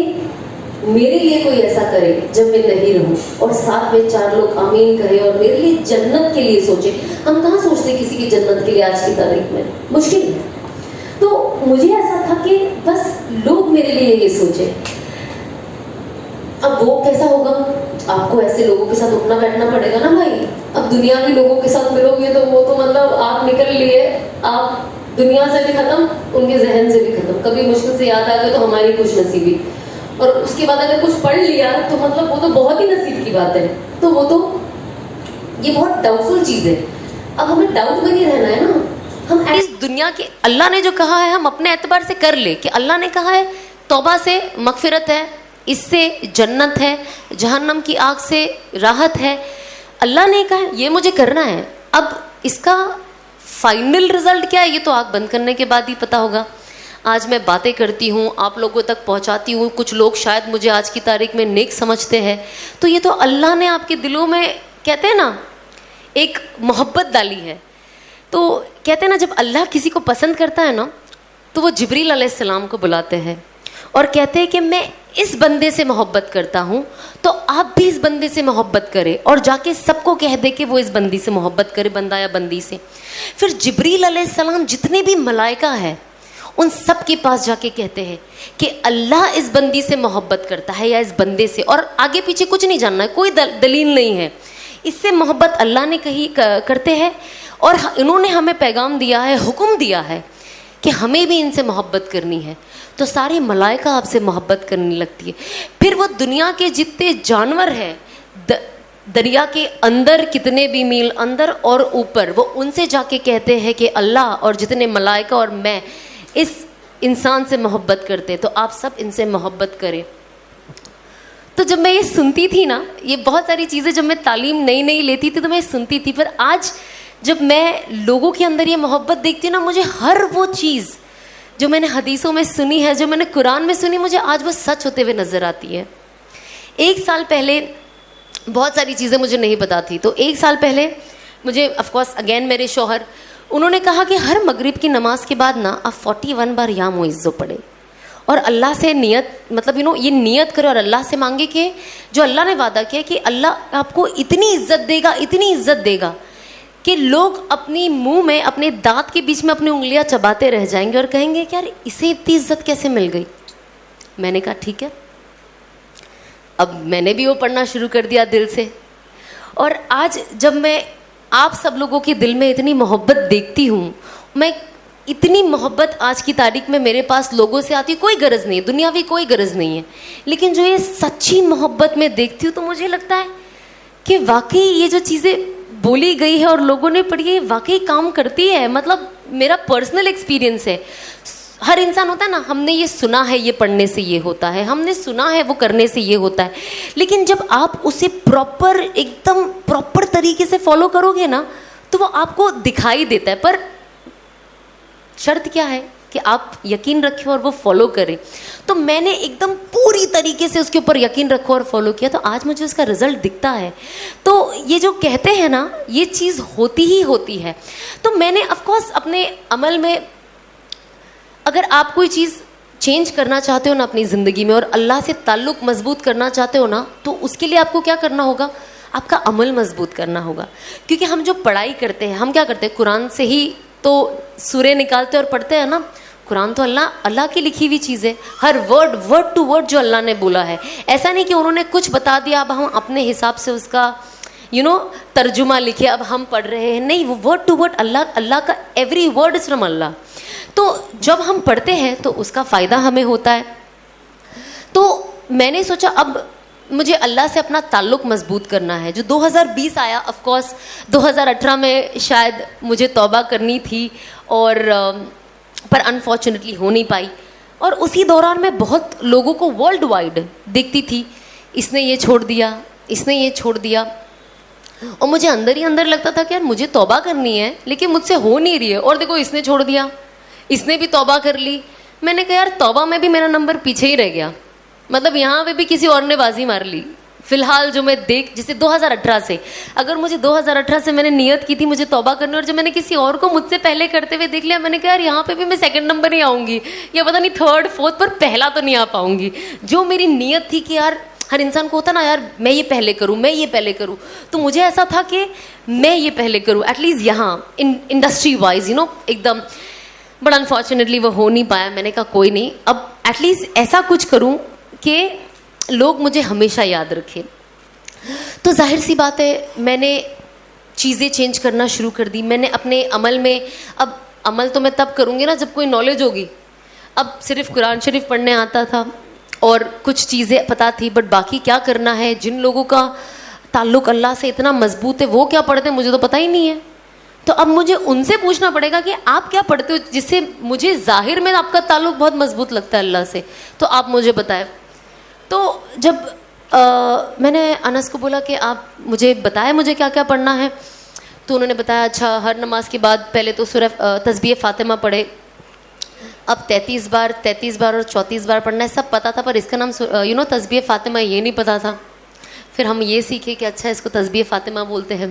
Speaker 2: میرے لیے کوئی ایسا کرے جب میں نہیں رہوں, اور ساتھ میں 4 لوگ آمین کہے اور میرے لیے جنت کے لیے سوچے. ہم کہاں سوچتے کسی کی جنت کے لیے آج کی تاریخ میں, مشکل ہے. تو مجھے ایسا تھا کہ بس لوگ میرے لیے یہ سوچے. اب وہ کیسا ہوگا؟ آپ کو ایسے لوگوں کے ساتھ اٹھنا بیٹھنا پڑے گا نا بھائی. اب دنیا کے لوگوں کے ساتھ ملو گے تو وہ تو مطلب آپ نکل لیے, آپ دنیا سے بھی ختم, ان کے ذہن سے بھی ختم. کبھی مشکل سے یاد آ گیا تو ہماری خوش نصیبی, اور اس کے بعد اگر کچھ پڑھ لیا تو مطلب وہ تو بہت ہی نصیب کی بات ہے. تو وہ تو یہ بہت ڈاؤٹ فل چیز ہے. اب ہمیں ڈاؤٹ میں نہیں رہنا ہے نا. ہم اس دنیا کے اللہ نے جو کہا ہے ہم اپنے اعتبار سے کر لے, کہ اللہ نے کہا ہے توبہ سے مغفرت ہے, اس سے جنت ہے, جہنم کی آگ سے راحت ہے. اللہ نے کہا یہ مجھے کرنا ہے. اب اس کا فائنل رزلٹ کیا ہے یہ تو آنکھ بند کرنے کے بعد ہی پتہ ہوگا. آج میں باتیں کرتی ہوں, آپ لوگوں تک پہنچاتی ہوں, کچھ لوگ شاید مجھے آج کی تاریخ میں نیک سمجھتے ہیں, تو یہ تو اللہ نے آپ کے دلوں میں کہتے ہیں نا ایک محبت ڈالی ہے. تو کہتے ہیں نا جب اللہ کسی کو پسند کرتا ہے نا تو وہ جبریل علیہ السلام کو بلاتے ہیں اور کہتے ہیں کہ میں اس بندے سے محبت کرتا ہوں تو آپ بھی اس بندے سے محبت کرے, اور جا کے سب کو کہہ دے کہ وہ اس بندی سے محبت کرے, بندہ یا بندی سے. پھر جبریل علیہ السلام جتنے بھی ملائکہ ہیں ان سب کے پاس جا کے کہتے ہیں کہ اللہ اس بندی سے محبت کرتا ہے یا اس بندے سے, اور آگے پیچھے کچھ نہیں جاننا ہے, کوئی دلیل نہیں ہے, اس سے محبت اللہ نے کہی کرتے ہیں. اور انہوں نے ہمیں پیغام دیا ہے, حکم دیا ہے کہ ہمیں بھی ان سے محبت کرنی ہے. تو ساری ملائکہ آپ سے محبت کرنے لگتی ہے. پھر وہ دنیا کے جتنے جانور ہیں, دریا کے اندر کتنے بھی میل اندر اور اوپر, وہ ان سے جا کے کہتے ہیں کہ اللہ اور جتنے ملائکہ اور میں اس انسان سے محبت کرتے, تو آپ سب ان سے محبت کریں. تو جب میں یہ سنتی تھی نا, یہ بہت ساری چیزیں جب میں تعلیم نئی لیتی تھی تو میں سنتی تھی, پھر آج جب میں لوگوں کے اندر یہ محبت دیکھتی ہوں نا, مجھے ہر وہ چیز جو میں نے حدیثوں میں سنی ہے, جو میں نے قرآن میں سنی, مجھے آج وہ سچ ہوتے ہوئے نظر آتی ہے. 1 سال پہلے بہت ساری چیزیں مجھے نہیں پتا تھی, تو 1 سال پہلے مجھے آف کورس اگین میرے شوہر انہوں نے کہا کہ ہر مغرب کی نماز کے بعد نا آپ 41 بار یا معزو پڑھے اور اللہ سے نیت مطلب یہ نیت کرے اور اللہ سے مانگے کہ جو اللہ نے وعدہ کیا کہ اللہ آپ کو اتنی عزت دے گا, اتنی عزت دے گا کہ لوگ اپنی منہ میں اپنے دانت کے بیچ میں اپنی انگلیاں چباتے رہ جائیں گے اور کہیں گے کہ یار اسے اتنی عزت کیسے مل گئی. میں نے کہا ٹھیک ہے, اب میں نے بھی وہ پڑھنا شروع کر دیا دل سے. اور آج جب میں آپ سب لوگوں کے دل میں اتنی محبت دیکھتی ہوں, میں اتنی محبت آج کی تاریخ میں میرے پاس لوگوں سے آتی, کوئی غرض نہیں ہے, دنیاوی کوئی غرض نہیں ہے, لیکن جو یہ سچی محبت میں دیکھتی ہوں تو مجھے لگتا ہے کہ واقعی یہ جو چیزیں بولی گئی ہے اور لوگوں نے پڑھی ہے واقعی کام کرتی ہے. مطلب میرا پرسنل ایکسپیرینس ہے. ہر انسان ہوتا ہے نا, ہم نے یہ سنا ہے یہ پڑھنے سے یہ ہوتا ہے, ہم نے سنا ہے وہ کرنے سے یہ ہوتا ہے, لیکن جب آپ اسے پراپر ایک دم پراپر طریقے سے فالو کرو گے نا تو وہ آپ کو دکھائی دیتا ہے. پر شرط کیا ہے کہ آپ یقین رکھیں اور وہ فالو کریں. تو میں نے ایک دم پوری طریقے سے اس کے اوپر یقین رکھا اور فالو کیا, تو آج مجھے اس کا رزلٹ دکھتا ہے. تو یہ جو کہتے ہیں نا یہ چیز ہوتی ہی ہوتی ہے. تو میں نے آف کورس اپنے عمل میں, اگر آپ کوئی چیز چینج کرنا چاہتے ہو نا اپنی زندگی میں اور اللہ سے تعلق مضبوط کرنا چاہتے ہو نا, تو اس کے لیے آپ کو کیا کرنا ہوگا, آپ کا عمل مضبوط کرنا ہوگا. کیونکہ ہم جو پڑھائی کرتے ہیں, ہم کیا کرتے ہیں, قرآن سے ہی تو سورے نکالتے اور پڑھتے ہیں نا. قرآن تو اللہ کی لکھی ہوئی چیز ہے, ہر ورڈ ٹو ورڈ جو اللہ نے بولا ہے. ایسا نہیں کہ انہوں نے کچھ بتا دیا اب ہم اپنے حساب سے اس کا ترجمہ لکھے اب ہم پڑھ رہے ہیں. نہیں, وہ ورڈ ٹو ورڈ اللہ کا ایوری ورڈ از فرام اللہ. تو جب ہم پڑھتے ہیں تو اس کا فائدہ ہمیں ہوتا ہے. تو میں نے سوچا اب مجھے اللہ سے اپنا تعلق مضبوط کرنا ہے. جو 2020 آیا, آف کورس 2018 میں شاید مجھے توبہ کرنی تھی اور پر انفارچونیٹلی ہو نہیں پائی. اور اسی دوران میں بہت لوگوں کو ورلڈ وائڈ دیکھتی تھی, اس نے یہ چھوڑ دیا, اس نے یہ چھوڑ دیا, اور مجھے اندر ہی اندر لگتا تھا کہ یار مجھے توبہ کرنی ہے لیکن مجھ سے ہو نہیں رہی ہے. اور دیکھو اس نے چھوڑ دیا, اس نے بھی توبہ کر لی. میں نے کہا یار توبہ میں بھی میرا نمبر پیچھے ہی رہ گیا, مطلب یہاں پہ بھی کسی اور نے بازی مار لی. فی الحال جو میں جسے 2018 سے, اگر مجھے 2018 سے میں نے نیت کی تھی مجھے توبہ کرنی, اور جب میں نے کسی اور کو مجھ سے پہلے کرتے ہوئے دیکھ لیا, میں نے کہا یار یہاں پہ بھی میں 2nd نمبر ہی آؤں گی, یا پتہ نہیں 3rd 4th, پر پہلا تو نہیں آ پاؤں گی. جو میری نیت تھی کہ یار ہر انسان کو ہوتا نا یار میں یہ پہلے کروں, میں یہ پہلے کروں, تو مجھے ایسا تھا کہ میں یہ پہلے کروں ایٹ لیسٹ یہاں انڈسٹری وائز ایک دم. بٹ انفارچونیٹلی وہ ہو نہیں پایا. میں نے کہا کوئی نہیں, اب ایٹ لیسٹ ایسا کچھ کروں کہ لوگ مجھے ہمیشہ یاد رکھیں. تو ظاہر سی بات ہے میں نے چیزیں چینج کرنا شروع کر دی. میں نے اپنے عمل میں, اب عمل تو میں تب کروں گی نا جب کوئی نالج ہوگی. اب صرف قرآن شریف پڑھنے آتا تھا اور کچھ چیزیں پتہ تھی, بٹ باقی کیا کرنا ہے, جن لوگوں کا تعلق اللہ سے اتنا مضبوط ہے وہ کیا پڑھتے ہیں مجھے تو پتہ ہی نہیں ہے. تو اب مجھے ان سے پوچھنا پڑے گا کہ آپ کیا پڑھتے ہو, جس سے مجھے ظاہر میں آپ کا تعلق بہت مضبوط لگتا ہے اللہ سے, تو آپ مجھے بتائیں. تو جب میں نے انس کو بولا کہ آپ مجھے بتائیں مجھے کیا کیا پڑھنا ہے, تو انہوں نے بتایا اچھا ہر نماز کے بعد پہلے تو سورہ تسبیح فاطمہ پڑھے. اب 33 بار اور 34 بار پڑھنا ہے, سب پتہ تھا, پر اس کا نام تسبیح فاطمہ یہ نہیں پتہ تھا. پھر ہم یہ سیکھے کہ اچھا اس کو تسبیح فاطمہ بولتے ہیں.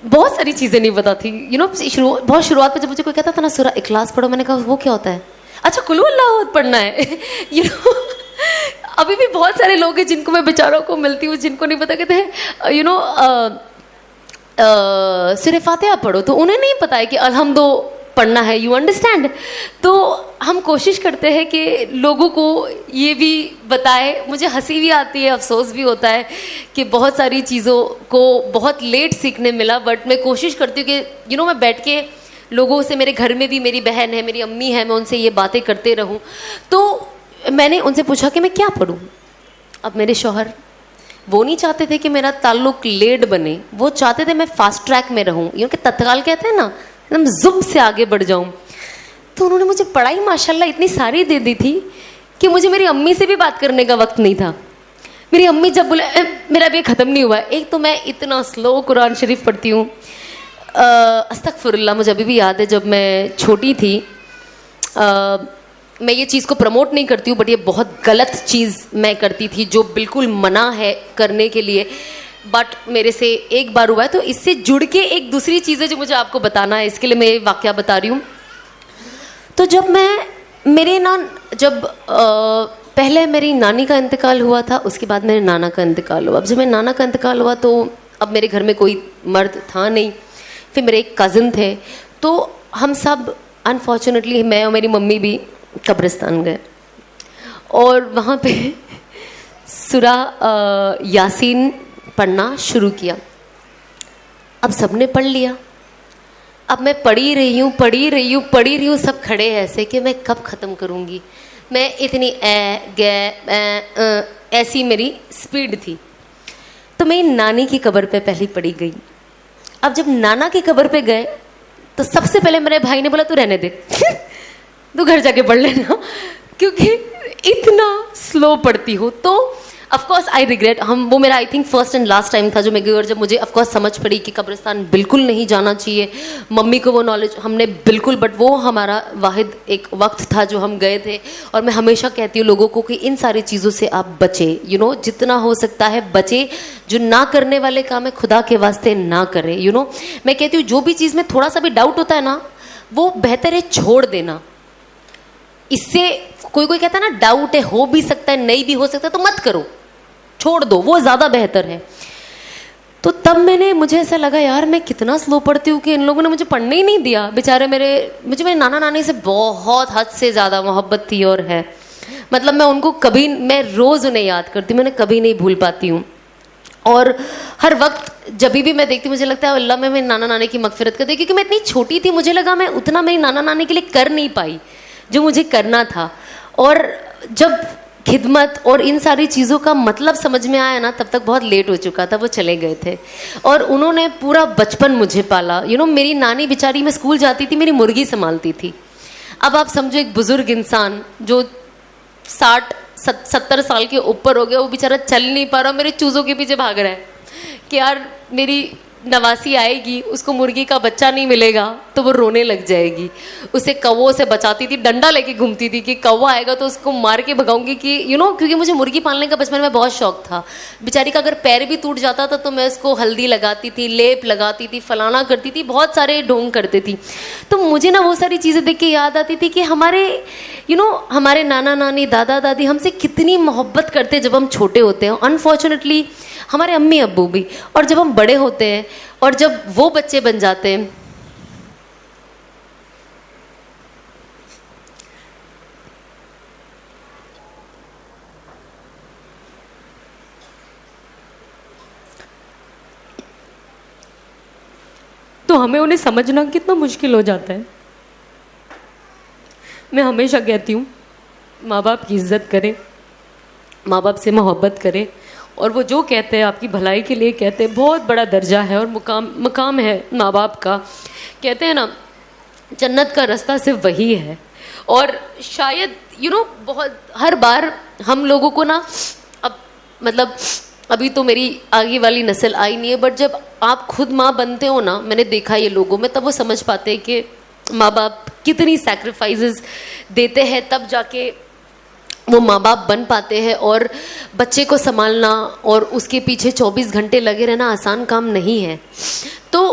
Speaker 2: بہت ساری چیزیں نہیں پتہ تھی. بہت شروعات میں جب مجھے کوئی کہتا تھا نا سورہ اخلاص پڑھو, میں نے کہا وہ کیا ہوتا ہے, اچھا قل ہو اللہ احد پڑھنا ہے. ابھی بھی بہت سارے لوگ ہیں جن کو میں بیچاروں کو ملتی ہوں جن کو نہیں پتا, کہتے ہیں سورہ فاتحہ پڑھو, تو انہیں نہیں پتا ہے کہ الحمد پڑھنا ہے. You understand. تو ہم کوشش کرتے ہیں کہ لوگوں کو یہ بھی بتائے. مجھے ہنسی بھی آتی ہے, افسوس بھی ہوتا ہے کہ بہت ساری چیزوں کو بہت لیٹ سیکھنے ملا, بٹ میں کوشش کرتی ہوں کہ میں بیٹھ کے لوگوں سے, میرے گھر میں بھی میری بہن ہے, میری امی ہے, میں ان سے یہ باتیں کرتے رہوں. تو میں نے ان سے پوچھا کہ میں کیا پڑھوں. اب میرے شوہر وہ نہیں چاہتے تھے کہ میرا تعلق لیٹ بنے, وہ چاہتے تھے میں فاسٹ ٹریک میں رہوں, کہ تتکال کہتے ہیں نا, ایک دم زب سے آگے بڑھ جاؤں. تو انہوں نے مجھے پڑھائی ماشاءاللہ اتنی ساری دے دی تھی کہ مجھے میری امی سے بھی بات کرنے کا وقت نہیں تھا. میری امی جب بولے میرا بھی ختم نہیں ہوا. ایک تو میں اتنا سلو قرآن شریف پڑھتی ہوں, استغفر اللہ. مجھے ابھی بھی یاد ہے جب میں چھوٹی تھی, میں یہ چیز کو پروموٹ نہیں کرتی ہوں, بٹ یہ بہت غلط چیز میں کرتی تھی جو بالکل منع ہے کرنے کے لیے, بٹ میرے سے ایک بار ہوا ہے. تو اس سے جڑ کے ایک دوسری چیز ہے جو مجھے آپ کو بتانا ہے, اس کے لیے میں یہ واقعہ بتا رہی ہوں. تو جب پہلے میری نانی کا انتقال ہوا تھا, اس کے بعد میرے نانا کا انتقال ہوا. اب جب میرے نانا کا انتقال ہوا تو اب میرے گھر میں کوئی مرد تھا نہیں. پھر میرے ایک کزن تھے, تو ہم سب انفارچونیٹلی, میں اور میری ممی بھی قبرستان گئے اور وہاں پہ سورہ یاسین پڑھنا شروع کیا. اب سب نے پڑھ لیا, اب میں پڑھی رہی ہوں, سب کھڑے ہیں ایسے کہ میں کب ختم کروں گی. میں اتنی ایسی میری سپیڈ تھی. تو میں نانی کی قبر پہ پہلی پڑھی گئی. اب جب نانا کی قبر پہ گئے تو سب سے پہلے میرے بھائی نے بولا تو رہنے دے, تو گھر جا کے پڑھ لینا, کیونکہ اتنا سلو پڑھتی ہوں. تو آف کورس آئی ریگریٹ. وہ میرا I think first and last time تھا جو میں گئی, اور جب مجھے آف کورس سمجھ پڑی کہ قبرستان بالکل نہیں جانا چاہیے. ممی کو وہ نالج ہم نے بالکل, بٹ وہ ہمارا واحد ایک وقت تھا جو ہم گئے تھے. اور میں ہمیشہ کہتی ہوں لوگوں کو کہ ان ساری چیزوں سے آپ بچیں, جتنا ہو سکتا ہے بچیں. جو نہ کرنے والے کام ہے خدا کے واسطے نہ کریں. میں کہتی ہوں جو بھی چیز میں تھوڑا سا بھی ڈاؤٹ ہوتا ہے نا, وہ بہتر ہے چھوڑ دینا. اس سے کوئی کہتا ہے نا ڈاؤٹ ہے, ہو بھی سکتا ہے نہیں بھی ہو سکتا, تو مت کرو, چھوڑ دو, وہ زیادہ بہتر ہے. تو تب مجھے ایسا لگا یار میں کتنا سلو پڑھتی ہوں کہ ان لوگوں نے مجھے پڑھنے ہی نہیں دیا. بیچارے مجھے میرے نانا نانی سے بہت حد سے زیادہ محبت تھی اور ہے. مطلب میں ان کو میں روز انہیں یاد کرتی ہوں, میں انہیں کبھی نہیں بھول پاتی ہوں. اور ہر وقت جب بھی میں دیکھتی ہوں مجھے لگتا ہے اللہ میں میرے نانا نانی کی مغفرت کر دے, کیونکہ میں اتنی چھوٹی تھی, مجھے لگا میں اتنا میری نانا نانی کے لیے کر نہیں پائی جو مجھے کرنا تھا. اور جب خدمت اور ان ساری چیزوں کا مطلب سمجھ میں آیا نا, تب تک بہت لیٹ ہو چکا تھا. وہ چلے گئے تھے اور انہوں نے پورا بچپن مجھے پالا. میری نانی بیچاری, میں اسکول جاتی تھی, میری مرغی سنبھالتی تھی. اب آپ سمجھو ایک بزرگ انسان جو 60-70 سال کے اوپر ہو گیا, وہ بیچارہ چل نہیں پا رہا, میرے چوزوں کے پیچھے بھاگ رہا ہے کہ یار میری نواسی آئے گی, اس کو مرغی کا بچہ نہیں ملے گا تو وہ رونے لگ جائے گی. اسے کووں سے بچاتی تھی, ڈنڈا لے کے گھومتی تھی کہ کوا آئے گا تو اس کو مار کے بھگاؤں گی, کہ کیونکہ مجھے مرغی پالنے کا بچپن میں بہت شوق تھا. بیچاری کا اگر پیر بھی ٹوٹ جاتا تھا تو میں اس کو ہلدی لگاتی تھی, لیپ لگاتی تھی, فلانا کرتی تھی, بہت سارے ڈھونگ کرتی تھی. تو مجھے نا وہ ساری چیزیں دیکھ کے یاد آتی تھی کہ ہمارے نانا نانی, دادا دادی ہم سے کتنی محبت کرتے جب ہم چھوٹے ہوتے ہیں. انفارچونیٹلی ہمارے امی ابو بھی, اور جب ہم بڑے ہوتے ہیں اور جب وہ بچے بن جاتے ہیں, تو ہمیں انہیں سمجھنا کتنا مشکل ہو جاتا ہے. میں ہمیشہ کہتی ہوں ماں باپ کی عزت کریں, ماں باپ سے محبت کریں, اور وہ جو کہتے ہیں آپ کی بھلائی کے لیے کہتے ہیں. بہت بڑا درجہ ہے اور مقام ہے ماں باپ کا. کہتے ہیں نا جنت کا راستہ صرف وہی ہے. اور شاید بہت ہر بار ہم لوگوں کو نا اب مطلب ابھی تو میری آگے والی نسل آئی نہیں ہے, بٹ جب آپ خود ماں بنتے ہو نا, میں نے دیکھا یہ لوگوں میں, تب وہ سمجھ پاتے ہیں کہ ماں باپ کتنی سیکریفائسز دیتے ہیں, تب جا کے وہ ماں باپ بن پاتے ہیں. اور بچے کو سنبھالنا اور اس کے پیچھے 24 گھنٹے لگے رہنا آسان کام نہیں ہے. تو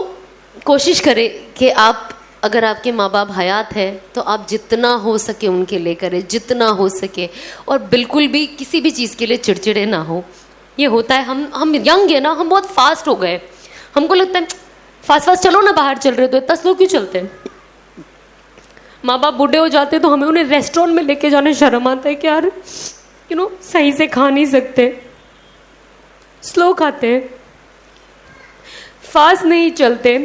Speaker 2: کوشش کریں کہ آپ اگر آپ کے ماں باپ حیات ہے تو آپ جتنا ہو سکے ان کے لیے کریں, جتنا ہو سکے, اور بالکل بھی کسی بھی چیز کے لیے چڑچڑے نہ ہو. یہ ہوتا ہے ہم ینگ ہیں نا, ہم بہت فاسٹ ہو گئے, ہم کو لگتا ہے فاسٹ چلو نا, باہر چل رہے تو اتنا سلو کیوں چلتے ہیں. ماں باپ بوڑھے ہو جاتے تو ہمیں انہیں ریسٹورینٹ میں لے کے جانے شرم آتا ہے کہ یار صحیح سے کھا نہیں سکتے, سلو کھاتے ہیں, فاسٹ نہیں چلتے.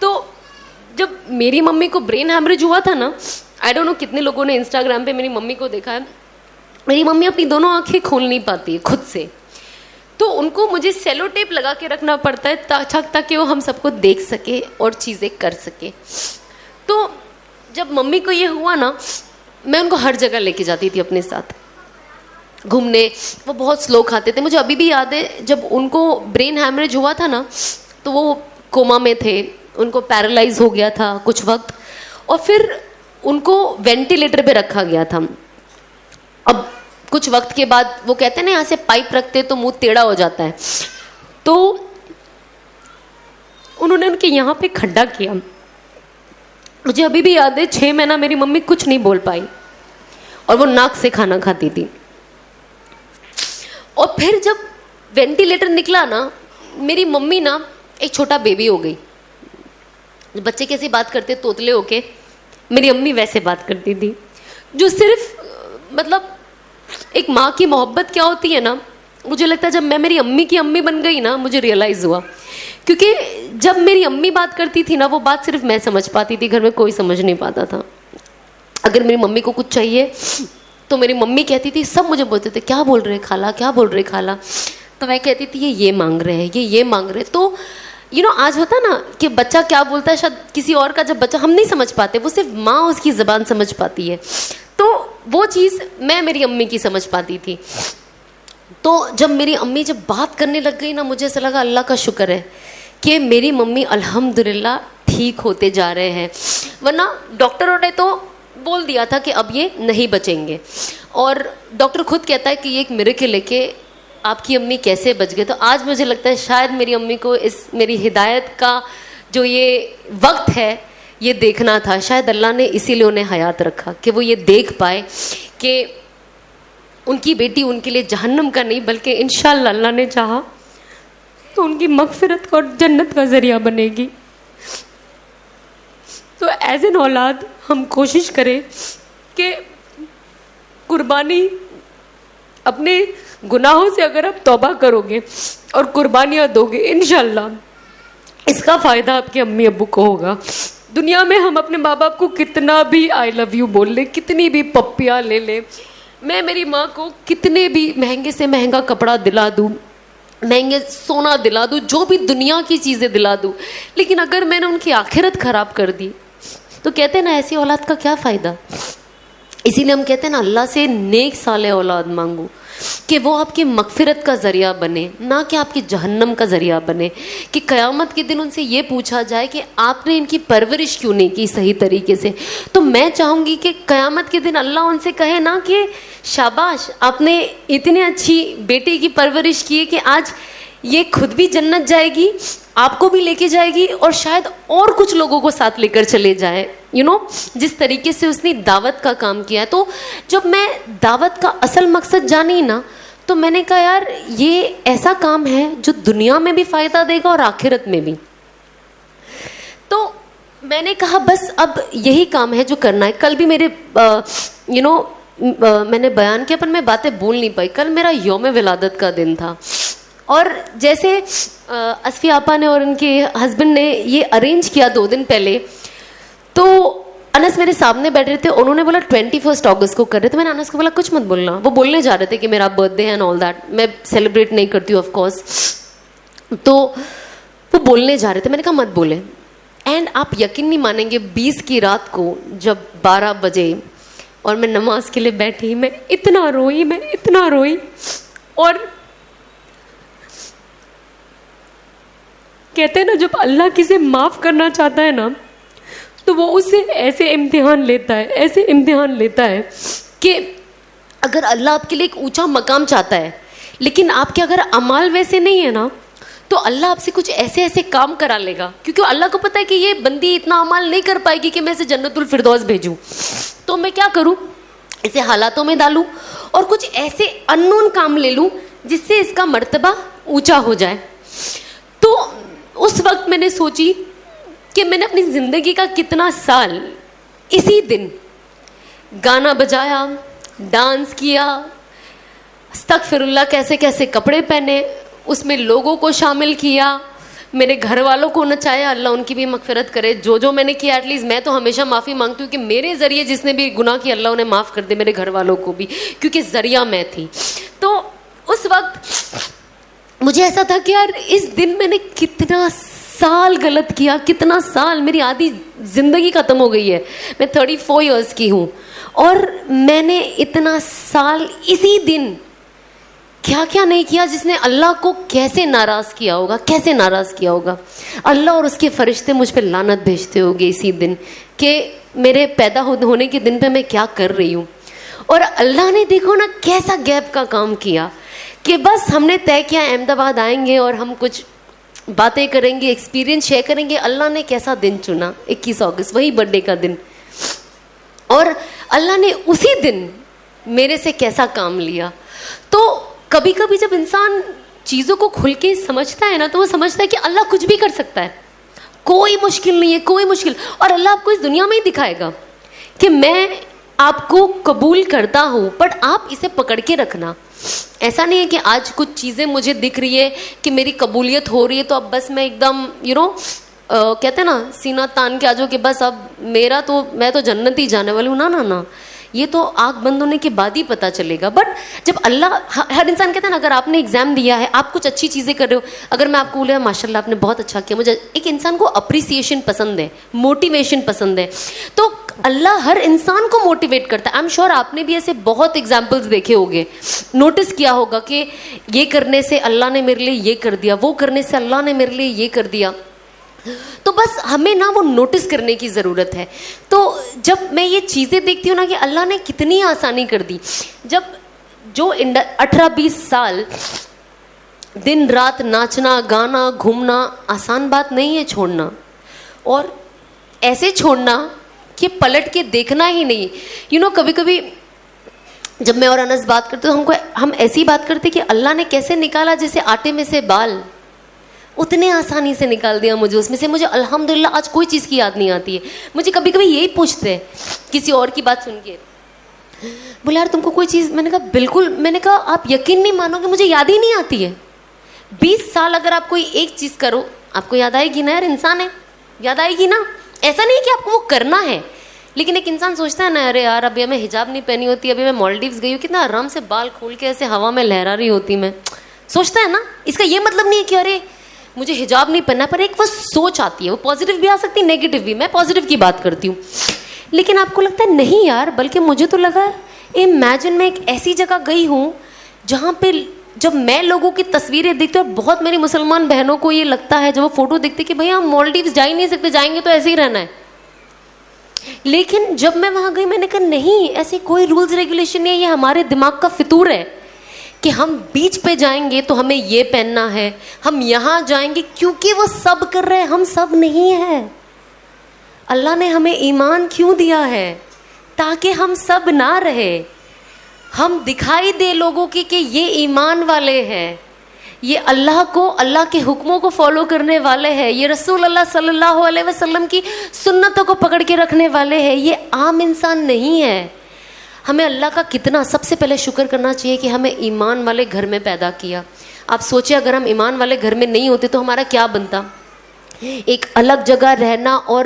Speaker 2: تو جب میری ممی کو برین ہیمریج ہوا تھا نا, آئی ڈونٹ نو کتنے لوگوں نے انسٹاگرام پہ میری ممی کو دیکھا ہے, میری ممی اپنی دونوں آنکھیں کھول نہیں پاتی ہے خود سے, تو ان کو مجھے سیلو ٹیپ لگا کے رکھنا پڑتا ہے تاکہ وہ ہم سب کو دیکھ سکے اور چیزیں کر سکے. تو جب ممی کو یہ ہوا نا, میں ان کو ہر جگہ لے کے جاتی تھی اپنے ساتھ گھومنے. وہ بہت سلو کھاتے تھے. مجھے ابھی بھی یاد ہے جب ان کو برین ہیمریج ہوا تھا نا, تو وہ کوما میں تھے, ان کو پیرالائز ہو گیا تھا کچھ وقت, اور پھر ان کو وینٹیلیٹر پہ رکھا گیا تھا. اب کچھ وقت کے بعد وہ کہتے ہیں نا یہاں سے پائپ رکھتے تو منہ ٹیڑھا ہو جاتا ہے, تو انہوں نے ان کے یہاں پہ کھڈا کیا. مجھے ابھی بھی یاد ہے 6 مہینہ میری ممی کچھ نہیں بول پائی, اور وہ ناک سے کھانا کھاتی تھی. اور پھر جب وینٹیلیٹر نکلا نا, میری ممی نا ایک چھوٹا بیبی ہو گئی. بچے کیسے بات کرتے توتلے ہو کے, میری امی ویسے بات کرتی تھی, جو صرف مطلب ایک ماں کی محبت کیا ہوتی ہے نا, مجھے لگتا ہے جب میں میری امی کی امی بن گئی نا, مجھے ریئلائز ہوا. کیونکہ جب میری امی بات کرتی تھی نا, وہ بات صرف میں سمجھ پاتی تھی, گھر میں کوئی سمجھ نہیں پاتا تھا. اگر میری ممی کو کچھ چاہیے تو میری ممی کہتی تھی, سب مجھے بولتے تھے کیا بول رہے خالہ, کیا بول رہے خالہ, تو میں کہتی تھی یہ مانگ رہے ہیں, یہ مانگ رہے. تو آج ہوتا ہے نا کہ بچہ کیا بولتا ہے, شاید کسی اور کا جب بچہ ہم نہیں سمجھ پاتے, وہ صرف ماں اس کی زبان سمجھ پاتی ہے. تو وہ چیز میں میری امی کی سمجھ پاتی تھی. تو جب میری امی جب بات کرنے لگ گئی نا, مجھے ایسا لگا اللہ کا شکر ہے کہ میری ممی الحمدللہ ٹھیک ہوتے جا رہے ہیں. ورنہ ڈاکٹروں نے تو بول دیا تھا کہ اب یہ نہیں بچیں گے, اور ڈاکٹر خود کہتا ہے کہ یہ ایک میریکل ہے کہ آپ کی امی کیسے بچ گئے. تو آج مجھے لگتا ہے شاید میری امی کو اس میری ہدایت کا جو یہ وقت ہے یہ دیکھنا تھا, شاید اللہ نے اسی لیے انہیں حیات رکھا کہ وہ یہ دیکھ پائے کہ ان کی بیٹی ان کے لیے جہنم کا نہیں بلکہ انشاءاللہ اللہ نے چاہا تو ان کی مغفرت کا اور جنت کا ذریعہ بنے گی. تو ایز این اولاد ہم کوشش کریں کہ قربانی اپنے گناہوں سے اگر آپ توبہ کرو گے اور قربانیاں دو گے, انشاءاللہ اس کا فائدہ آپ کے امی ابو کو ہوگا. دنیا میں ہم اپنے ماں باپ کو کتنا بھی آئی لو یو بول لیں, کتنی بھی پپیاں لے لیں, میں میری ماں کو کتنے بھی مہنگے سے مہنگا کپڑا دلا دوں, مہنگے سونا دلا دوں, جو بھی دنیا کی چیزیں دلا دوں, لیکن اگر میں نے ان کی آخرت خراب کر دی تو کہتے ہیں نا ایسی اولاد کا کیا فائدہ. اسی لیے ہم کہتے ہیں نا اللہ سے نیک صالح اولاد مانگو کہ وہ آپ کی مغفرت کا ذریعہ بنے, نہ کہ آپ کی جہنم کا ذریعہ بنے. کہ قیامت کے دن ان سے یہ پوچھا جائے کہ آپ نے ان کی پرورش کیوں نہیں کی صحیح طریقے سے. تو میں چاہوں گی کہ قیامت کے دن اللہ ان سے کہے نا کہ شاباش, آپ نے اتنی اچھی بیٹی کی پرورش کی ہے کہ آج یہ خود بھی جنت جائے گی, آپ کو بھی لے کے جائے گی, اور شاید اور کچھ لوگوں کو ساتھ لے کر چلے جائے. جس طریقے سے اس نے دعوت کا کام کیا ہے. تو جب میں دعوت کا اصل مقصد جانی نا, تو میں نے کہا یار یہ ایسا کام ہے جو دنیا میں بھی فائدہ دے گا اور آخرت میں بھی. تو میں نے کہا بس اب یہی کام ہے جو کرنا ہے. کل بھی میرے میں نے بیان کیا پر میں باتیں بول نہیں پائی. کل میرا یوم ولادت کا دن تھا, اور جیسے اسفی آپا نے اور ان کے ہسبینڈ نے یہ ارینج کیا 2 دن پہلے, تو انس میرے سامنے بیٹھ رہے تھے, انہوں نے بولا 21 اگست کو کر رہے, تو میں نے انس کو بولا کچھ مت بولنا. وہ بولنے جا رہے تھے کہ میرا برتھ ڈے ہے اینڈ آل دیٹ, میں سیلیبریٹ نہیں کرتی ہوں آف کورس, تو وہ بولنے جا رہے تھے, میں نے کہا مت بولے. اینڈ آپ یقین نہیں مانیں گے, 20 کی رات کو جب 12 بجے اور میں نماز کے لیے بیٹھی, میں اتنا روئی, اور کہتے ہیں نا جب اللہ کسے معاف کرنا چاہتا ہے نا تو وہ اس سے ایسے امتحان لیتا ہے کہ اگر اللہ آپ کے لیے ایک اونچا مقام چاہتا ہے, لیکن آپ کے اگر اعمال ویسے نہیں ہے نا, تو اللہ آپ سے کچھ ایسے کام کرا لے گا, کیونکہ اللہ کو پتا ہے کہ یہ بندی اتنا اعمال نہیں کر پائے گی کہ میں اسے جنت الفردوس بھیجوں. تو میں کیا کروں, اسے حالاتوں میں ڈالوں اور کچھ ایسے اننون کام لے لوں جس سے اس کا مرتبہ اونچا ہو جائے. تو اس وقت میں نے سوچی کہ میں نے اپنی زندگی کا کتنا سال اسی دن گانا بجایا, ڈانس کیا, استغفر اللہ کیسے کپڑے پہنے, اس میں لوگوں کو شامل کیا, میرے گھر والوں کو نچایا, اللہ ان کی بھی مغفرت کرے. جو میں نے کیا ایٹ لیسٹ میں تو ہمیشہ معافی مانگتی ہوں کہ میرے ذریعے جس نے بھی گناہ کیا اللہ انہیں معاف کر دے, میرے گھر والوں کو بھی, کیونکہ ذریعہ میں تھی. تو اس وقت مجھے ایسا تھا کہ یار اس دن میں نے کتنا سال غلط کیا, کتنا سال, میری آدھی زندگی ختم ہو گئی ہے. میں 34 ایئرس کی ہوں اور میں نے اتنا سال اسی دن کیا نہیں کیا جس نے اللہ کو کیسے ناراض کیا ہوگا. اللہ اور اس کے فرشتے مجھ پہ لعنت بھیجتے ہوگے اسی دن کہ میرے پیدا ہونے کے دن پہ میں کیا کر رہی ہوں. اور اللہ نے دیکھو نا کیسا گیپ کا کام کیا کہ بس ہم نے طے کیا احمد آباد آئیں گے اور ہم کچھ باتیں کریں گے, ایکسپیرینس شیئر کریں گے. اللہ نے کیسا دن چنا, 21 اگست, وہی برتھ ڈے کا دن, اور اللہ نے اسی دن میرے سے کیسا کام لیا. تو کبھی کبھی جب انسان چیزوں کو کھل کے سمجھتا ہے نا تو وہ سمجھتا ہے کہ اللہ کچھ بھی کر سکتا ہے, کوئی مشکل نہیں ہے, کوئی مشکل. اور اللہ آپ کو اس دنیا میں ہی دکھائے گا کہ میں آپ کو قبول کرتا ہوں, بٹ آپ اسے پکڑ کے رکھنا. ایسا نہیں ہے کہ آج کچھ چیزیں مجھے دکھ رہی ہے کہ میری قبولیت ہو رہی ہے تو اب بس میں ایک دم کہتے ہیں نا سینہ تان کے آ جاؤ کہ بس اب میں تو جنت ہی جانے والی ہوں. نا, یہ تو آنکھ بند ہونے کے بعد ہی پتہ چلے گا. بٹ جب اللہ, ہر انسان کہتا ہے نا اگر آپ نے ایگزام دیا ہے, آپ کچھ اچھی چیزیں کر رہے ہو, اگر میں آپ کو بولے ماشاء اللہ آپ نے بہت اچھا کیا, مجھے ایک انسان کو اپریسیشن پسند ہے, موٹیویشن پسند ہے, تو اللہ ہر انسان کو موٹیویٹ کرتا ہے. آئی ایم شیور آپ نے بھی ایسے بہت ایگزامپلس دیکھے ہوگے, نوٹس کیا ہوگا کہ یہ کرنے سے اللہ نے میرے لیے یہ کر دیا, وہ کرنے سے اللہ نے میرے لیے یہ کر دیا. تو بس ہمیں نا وہ نوٹس کرنے کی ضرورت ہے. تو جب میں یہ چیزیں دیکھتی ہوں نا کہ اللہ نے کتنی آسانی کر دی, جب جو 18-20 سال دن رات ناچنا گانا گھومنا آسان بات نہیں ہے چھوڑنا, اور ایسے چھوڑنا کہ پلٹ کے دیکھنا ہی نہیں. کبھی کبھی جب میں اور انس بات کرتے تو ہم ایسی بات کرتے کہ اللہ نے کیسے نکالا جیسے آٹے میں سے بال, اتنے آسانی سے نکال دیا مجھے اس میں سے. مجھے الحمدللہ آج کوئی چیز کی یاد نہیں آتی ہے. مجھے کبھی کبھی یہی پوچھتے ہیں کسی اور کی بات سن کے, بولے یار تم کو کوئی چیز, میں نے کہا بالکل, میں نے کہا آپ یقین نہیں مانو گے مجھے یاد ہی نہیں آتی ہے. 20 سال اگر آپ کوئی ایک چیز کرو آپ کو یاد آئے گی نا, یار انسان ہے, یاد آئے گی نا. ایسا نہیں کہ آپ کو وہ کرنا ہے, لیکن ایک انسان سوچتا ہے نا ارے یار ابھی ہمیں حجاب نہیں پہنی ہوتی, ابھی میں مالڈیوز گئی ہوں, کتنا آرام سے بال کھول کے ایسے ہوا میں لہرا رہی ہوتی میں. سوچتا ہے نا, اس کا یہ مطلب نہیں ہے کہ ارے مجھے حجاب نہیں پہننا, پر ایک وہ سوچ آتی ہے, وہ پازیٹیو بھی آ سکتی ہے نیگیٹو بھی. میں پازیٹیو کی بات کرتی ہوں, لیکن آپ کو لگتا ہے نہیں یار, بلکہ مجھے تو لگا امیجن میں ایک ایسی جگہ گئی ہوں جہاں پہ جب میں لوگوں کی تصویریں دیکھتی ہوں, بہت میری مسلمان بہنوں کو یہ لگتا ہے جب وہ فوٹو دیکھتے کہ بھائی ہم مالڈیوز جا ہی نہیں سکتے, جائیں گے تو ایسے ہی رہنا ہے. لیکن جب میں وہاں گئی میں نے کہا نہیں, ایسے کوئی رولز ریگولیشن نہیں ہے, یہ ہمارے دماغ کا فطور ہے کہ ہم بیچ پہ جائیں گے تو ہمیں یہ پہننا ہے, ہم یہاں جائیں گے کیونکہ وہ سب کر رہے ہیں, ہم سب نہیں ہیں. اللہ نے ہمیں ایمان کیوں دیا ہے؟ تاکہ ہم سب نہ رہے, ہم دکھائی دے لوگوں کی کہ یہ ایمان والے ہیں, یہ اللہ کو, اللہ کے حکموں کو فالو کرنے والے ہیں, یہ رسول اللہ صلی اللہ علیہ وسلم کی سنتوں کو پکڑ کے رکھنے والے ہیں, یہ عام انسان نہیں ہے. ہمیں اللہ کا کتنا سب سے پہلے شکر کرنا چاہیے کہ ہمیں ایمان والے گھر میں پیدا کیا. آپ سوچیں اگر ہم ایمان والے گھر میں نہیں ہوتے تو ہمارا کیا بنتا. ایک الگ جگہ رہنا اور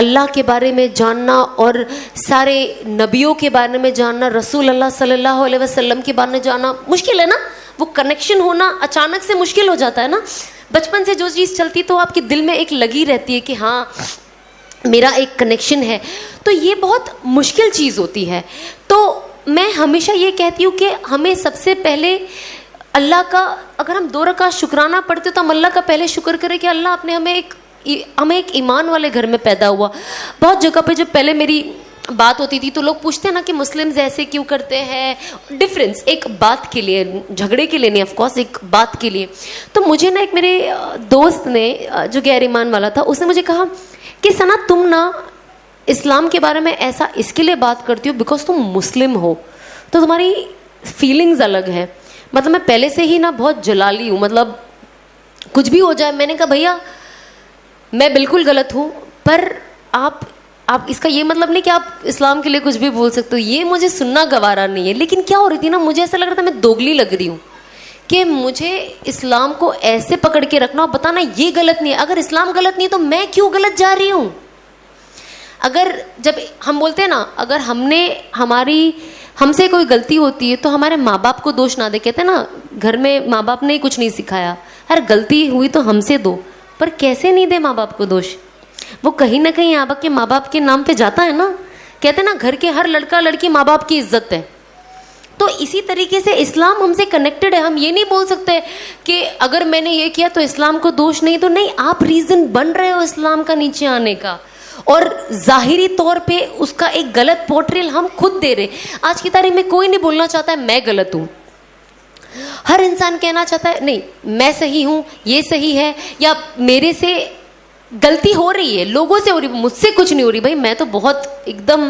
Speaker 2: اللہ کے بارے میں جاننا اور سارے نبیوں کے بارے میں جاننا, رسول اللہ صلی اللہ علیہ وسلم کے بارے میں جاننا مشکل ہے نا. وہ کنیکشن ہونا اچانک سے مشکل ہو جاتا ہے نا. بچپن سے جو چیز چلتی تو آپ کے دل میں ایک لگی رہتی ہے کہ ہاں میرا ایک کنیکشن ہے, تو یہ بہت مشکل چیز ہوتی ہے. تو میں ہمیشہ یہ کہتی ہوں کہ ہمیں سب سے پہلے اللہ کا, اگر ہم 2 رکعت شکرانہ پڑھتے تو ہم اللہ کا پہلے شکر کریں کہ اللہ آپ نے ہمیں ایک ایمان والے گھر میں پیدا ہوا. بہت جگہ پہ جب پہلے میری بات ہوتی تھی تو لوگ پوچھتے ہیں نا کہ مسلمز ایسے کیوں کرتے ہیں, ڈفرینس ایک بات کے لیے, جھگڑے کے لیے نہیں, آف کورس ایک بات کے لیے. تو مجھے نا ایک میرے دوست نے جو غیر ایمان والا تھا, اس نے مجھے کہا کہ ثنا تم نا اسلام کے بارے میں ایسا اس کے لیے بات کرتی ہو بیکاز تم مسلم ہو, تو تمہاری فیلنگز الگ ہے. مطلب میں پہلے سے ہی نا بہت جلالی ہوں, مطلب کچھ بھی ہو جائے. میں نے کہا بھیا میں بالکل غلط ہوں, پر آپ اس کا یہ مطلب نہیں کہ آپ اسلام کے لیے کچھ بھی بول سکتے ہو. یہ مجھے سننا گوارا نہیں ہے. لیکن کیا ہو رہی تھی نا, مجھے ایسا لگ رہا تھا میں دوگلی لگ رہی ہوں کہ مجھے اسلام کو ایسے پکڑ کے رکھنا اور بتانا یہ غلط نہیں ہے. اگر اسلام غلط نہیں ہے تو میں کیوں غلط جا رہی ہوں. اگر جب ہم بولتے ہیں نا, اگر ہم سے کوئی غلطی ہوتی ہے تو ہمارے ماں باپ کو دوش نہ دے. کہتے ہیں نا گھر میں ماں باپ نے کچھ نہیں سکھایا, ہر غلطی ہوئی تو ہم سے دو. پر کیسے نہیں دے ماں باپ کو دوش, وہ کہیں نہ کہیں آپ کے ماں باپ کے نام پہ جاتا ہے نا. کہتے ہیں نا گھر کے ہر لڑکا لڑکی ماں باپ کی عزت ہے. تو اسی طریقے سے اسلام ہم سے کنیکٹڈ ہے. ہم یہ نہیں بول سکتے کہ اگر میں نے یہ کیا تو اسلام کو دوش نہیں. تو نہیں, آپ ریزن بن رہے ہو اسلام کا نیچے آنے کا, اور ظاہری طور پہ اس کا ایک غلط پورٹریل ہم خود دے رہے. آج کی تاریخ میں کوئی نہیں بولنا چاہتا ہے میں غلط ہوں. ہر انسان کہنا چاہتا ہے نہیں میں صحیح ہوں, یہ صحیح ہے, یا میرے سے غلطی ہو رہی ہے, لوگوں سے ہو رہی, مجھ سے کچھ نہیں ہو رہی. بھائی میں تو بہت ایک دم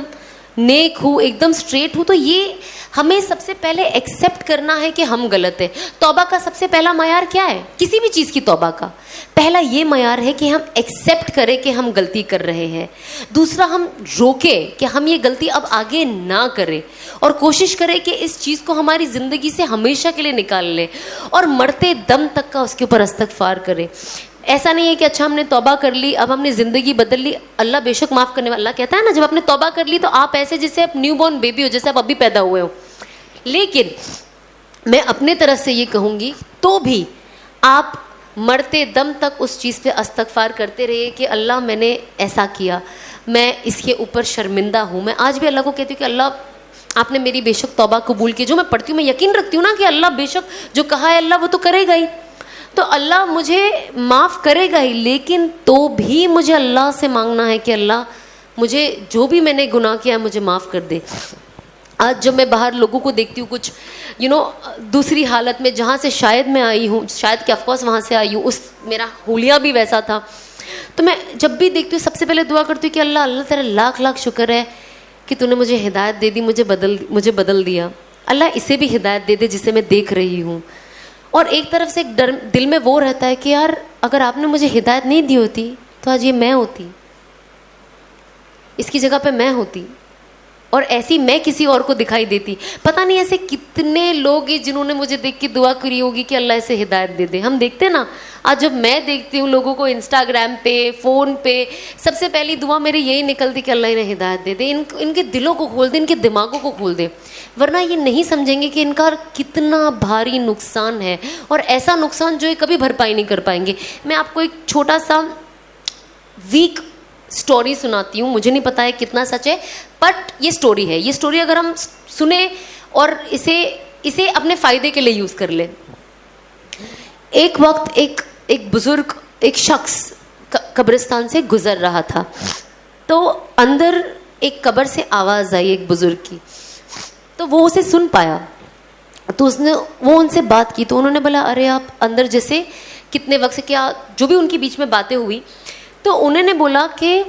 Speaker 2: نیک ہوں, ایک دم اسٹریٹ ہوں. تو یہ ہمیں سب سے پہلے ایکسیپٹ کرنا ہے کہ ہم غلط ہیں. توبہ کا سب سے پہلا معیار کیا ہے, کسی بھی چیز کی توبہ کا پہلا یہ معیار ہے کہ ہم ایکسیپٹ کریں کہ ہم غلطی کر رہے ہیں. دوسرا ہم روکیں کہ ہم یہ غلطی اب آگے نہ کریں, اور کوشش کریں کہ اس چیز کو ہماری زندگی سے ہمیشہ کے لیے نکال لیں, اور مرتے دم تک کا اس کے اوپر استغفار کریں. ایسا نہیں ہے کہ اچھا ہم نے توبہ کر لی اب ہم نے زندگی بدل لی. اللہ بے شک معاف کرنے والا. اللہ کہتا ہے نا جب آپ نے توبہ کر لی تو آپ ایسے جیسے آپ نیو بورن بیبی ہو, جیسے آپ ابھی پیدا ہوئے ہو. لیکن میں اپنے طرف سے یہ کہوں گی تو بھی آپ مرتے دم تک اس چیز پہ استغفار کرتے رہیے کہ اللہ میں نے ایسا کیا, میں اس کے اوپر شرمندہ ہوں. میں آج بھی اللہ کو کہتی ہوں کہ اللہ آپ نے میری بے شک توبہ قبول کی. جو میں پڑھتی ہوں میں یقین رکھتی ہوں نا کہ اللہ بے شک جو کہا ہے اللہ وہ تو کرے گا ہی, تو اللہ مجھے معاف کرے گا ہی. لیکن تو بھی مجھے اللہ سے مانگنا ہے کہ اللہ مجھے جو بھی میں نے گناہ کیا ہے مجھے معاف کر دے. آج جب میں باہر لوگوں کو دیکھتی ہوں کچھ دوسری حالت میں جہاں سے شاید میں آئی ہوں, شاید کہ آف کورس وہاں سے آئی ہوں, میرا حلیہ بھی ویسا تھا, تو میں جب بھی دیکھتی ہوں سب سے پہلے دعا کرتی ہوں کہ اللہ تیرا لاکھ لاکھ شکر ہے کہ تو نے مجھے ہدایت دے دی, مجھے بدل دیا. اللہ اسے بھی ہدایت دے دے جسے میں دیکھ رہی ہوں. اور ایک طرف سے ایک ڈر دل میں وہ رہتا ہے کہ یار اگر آپ نے مجھے ہدایت نہیں دی ہوتی تو آج یہ میں ہوتی, اس کی جگہ پہ میں ہوتی, اور ایسی میں کسی اور کو دکھائی دیتی. پتہ نہیں ایسے کتنے لوگ ہیں جنہوں نے مجھے دیکھ کے دعا کری ہوگی کہ اللہ اسے ہدایت دے دے. ہم دیکھتے ہیں نا آج جب میں دیکھتی ہوں لوگوں کو انسٹاگرام پہ فون پہ, سب سے پہلی دعا میری یہی نکلتی کہ اللہ انہیں ہدایت دے دے, ان کے دلوں کو کھول دے, ان کے دماغوں کو کھول دے. ورنہ یہ نہیں سمجھیں گے کہ ان کا کتنا بھاری نقصان ہے, اور ایسا نقصان جو یہ کبھی بھرپائی نہیں کر پائیں گے. میں آپ کو ایک چھوٹا سا ویک اسٹوری سناتی ہوں, مجھے نہیں پتا ہے کتنا سچ ہے بٹ یہ اسٹوری ہے. یہ اسٹوری اگر ہم سنیں اور اسے اپنے فائدے کے لیے یوز کر لیں. ایک وقت ایک بزرگ, ایک شخص قبرستان سے گزر رہا تھا, تو اندر ایک قبر سے آواز آئی ایک بزرگ کی, تو وہ اسے سن پایا. تو وہ ان سے بات کی, تو انہوں نے بولا ارے آپ اندر جیسے کتنے وقت سے, کیا جو بھی ان کے بیچ میں باتیں ہوئی, تو انہوں نے بولا کہ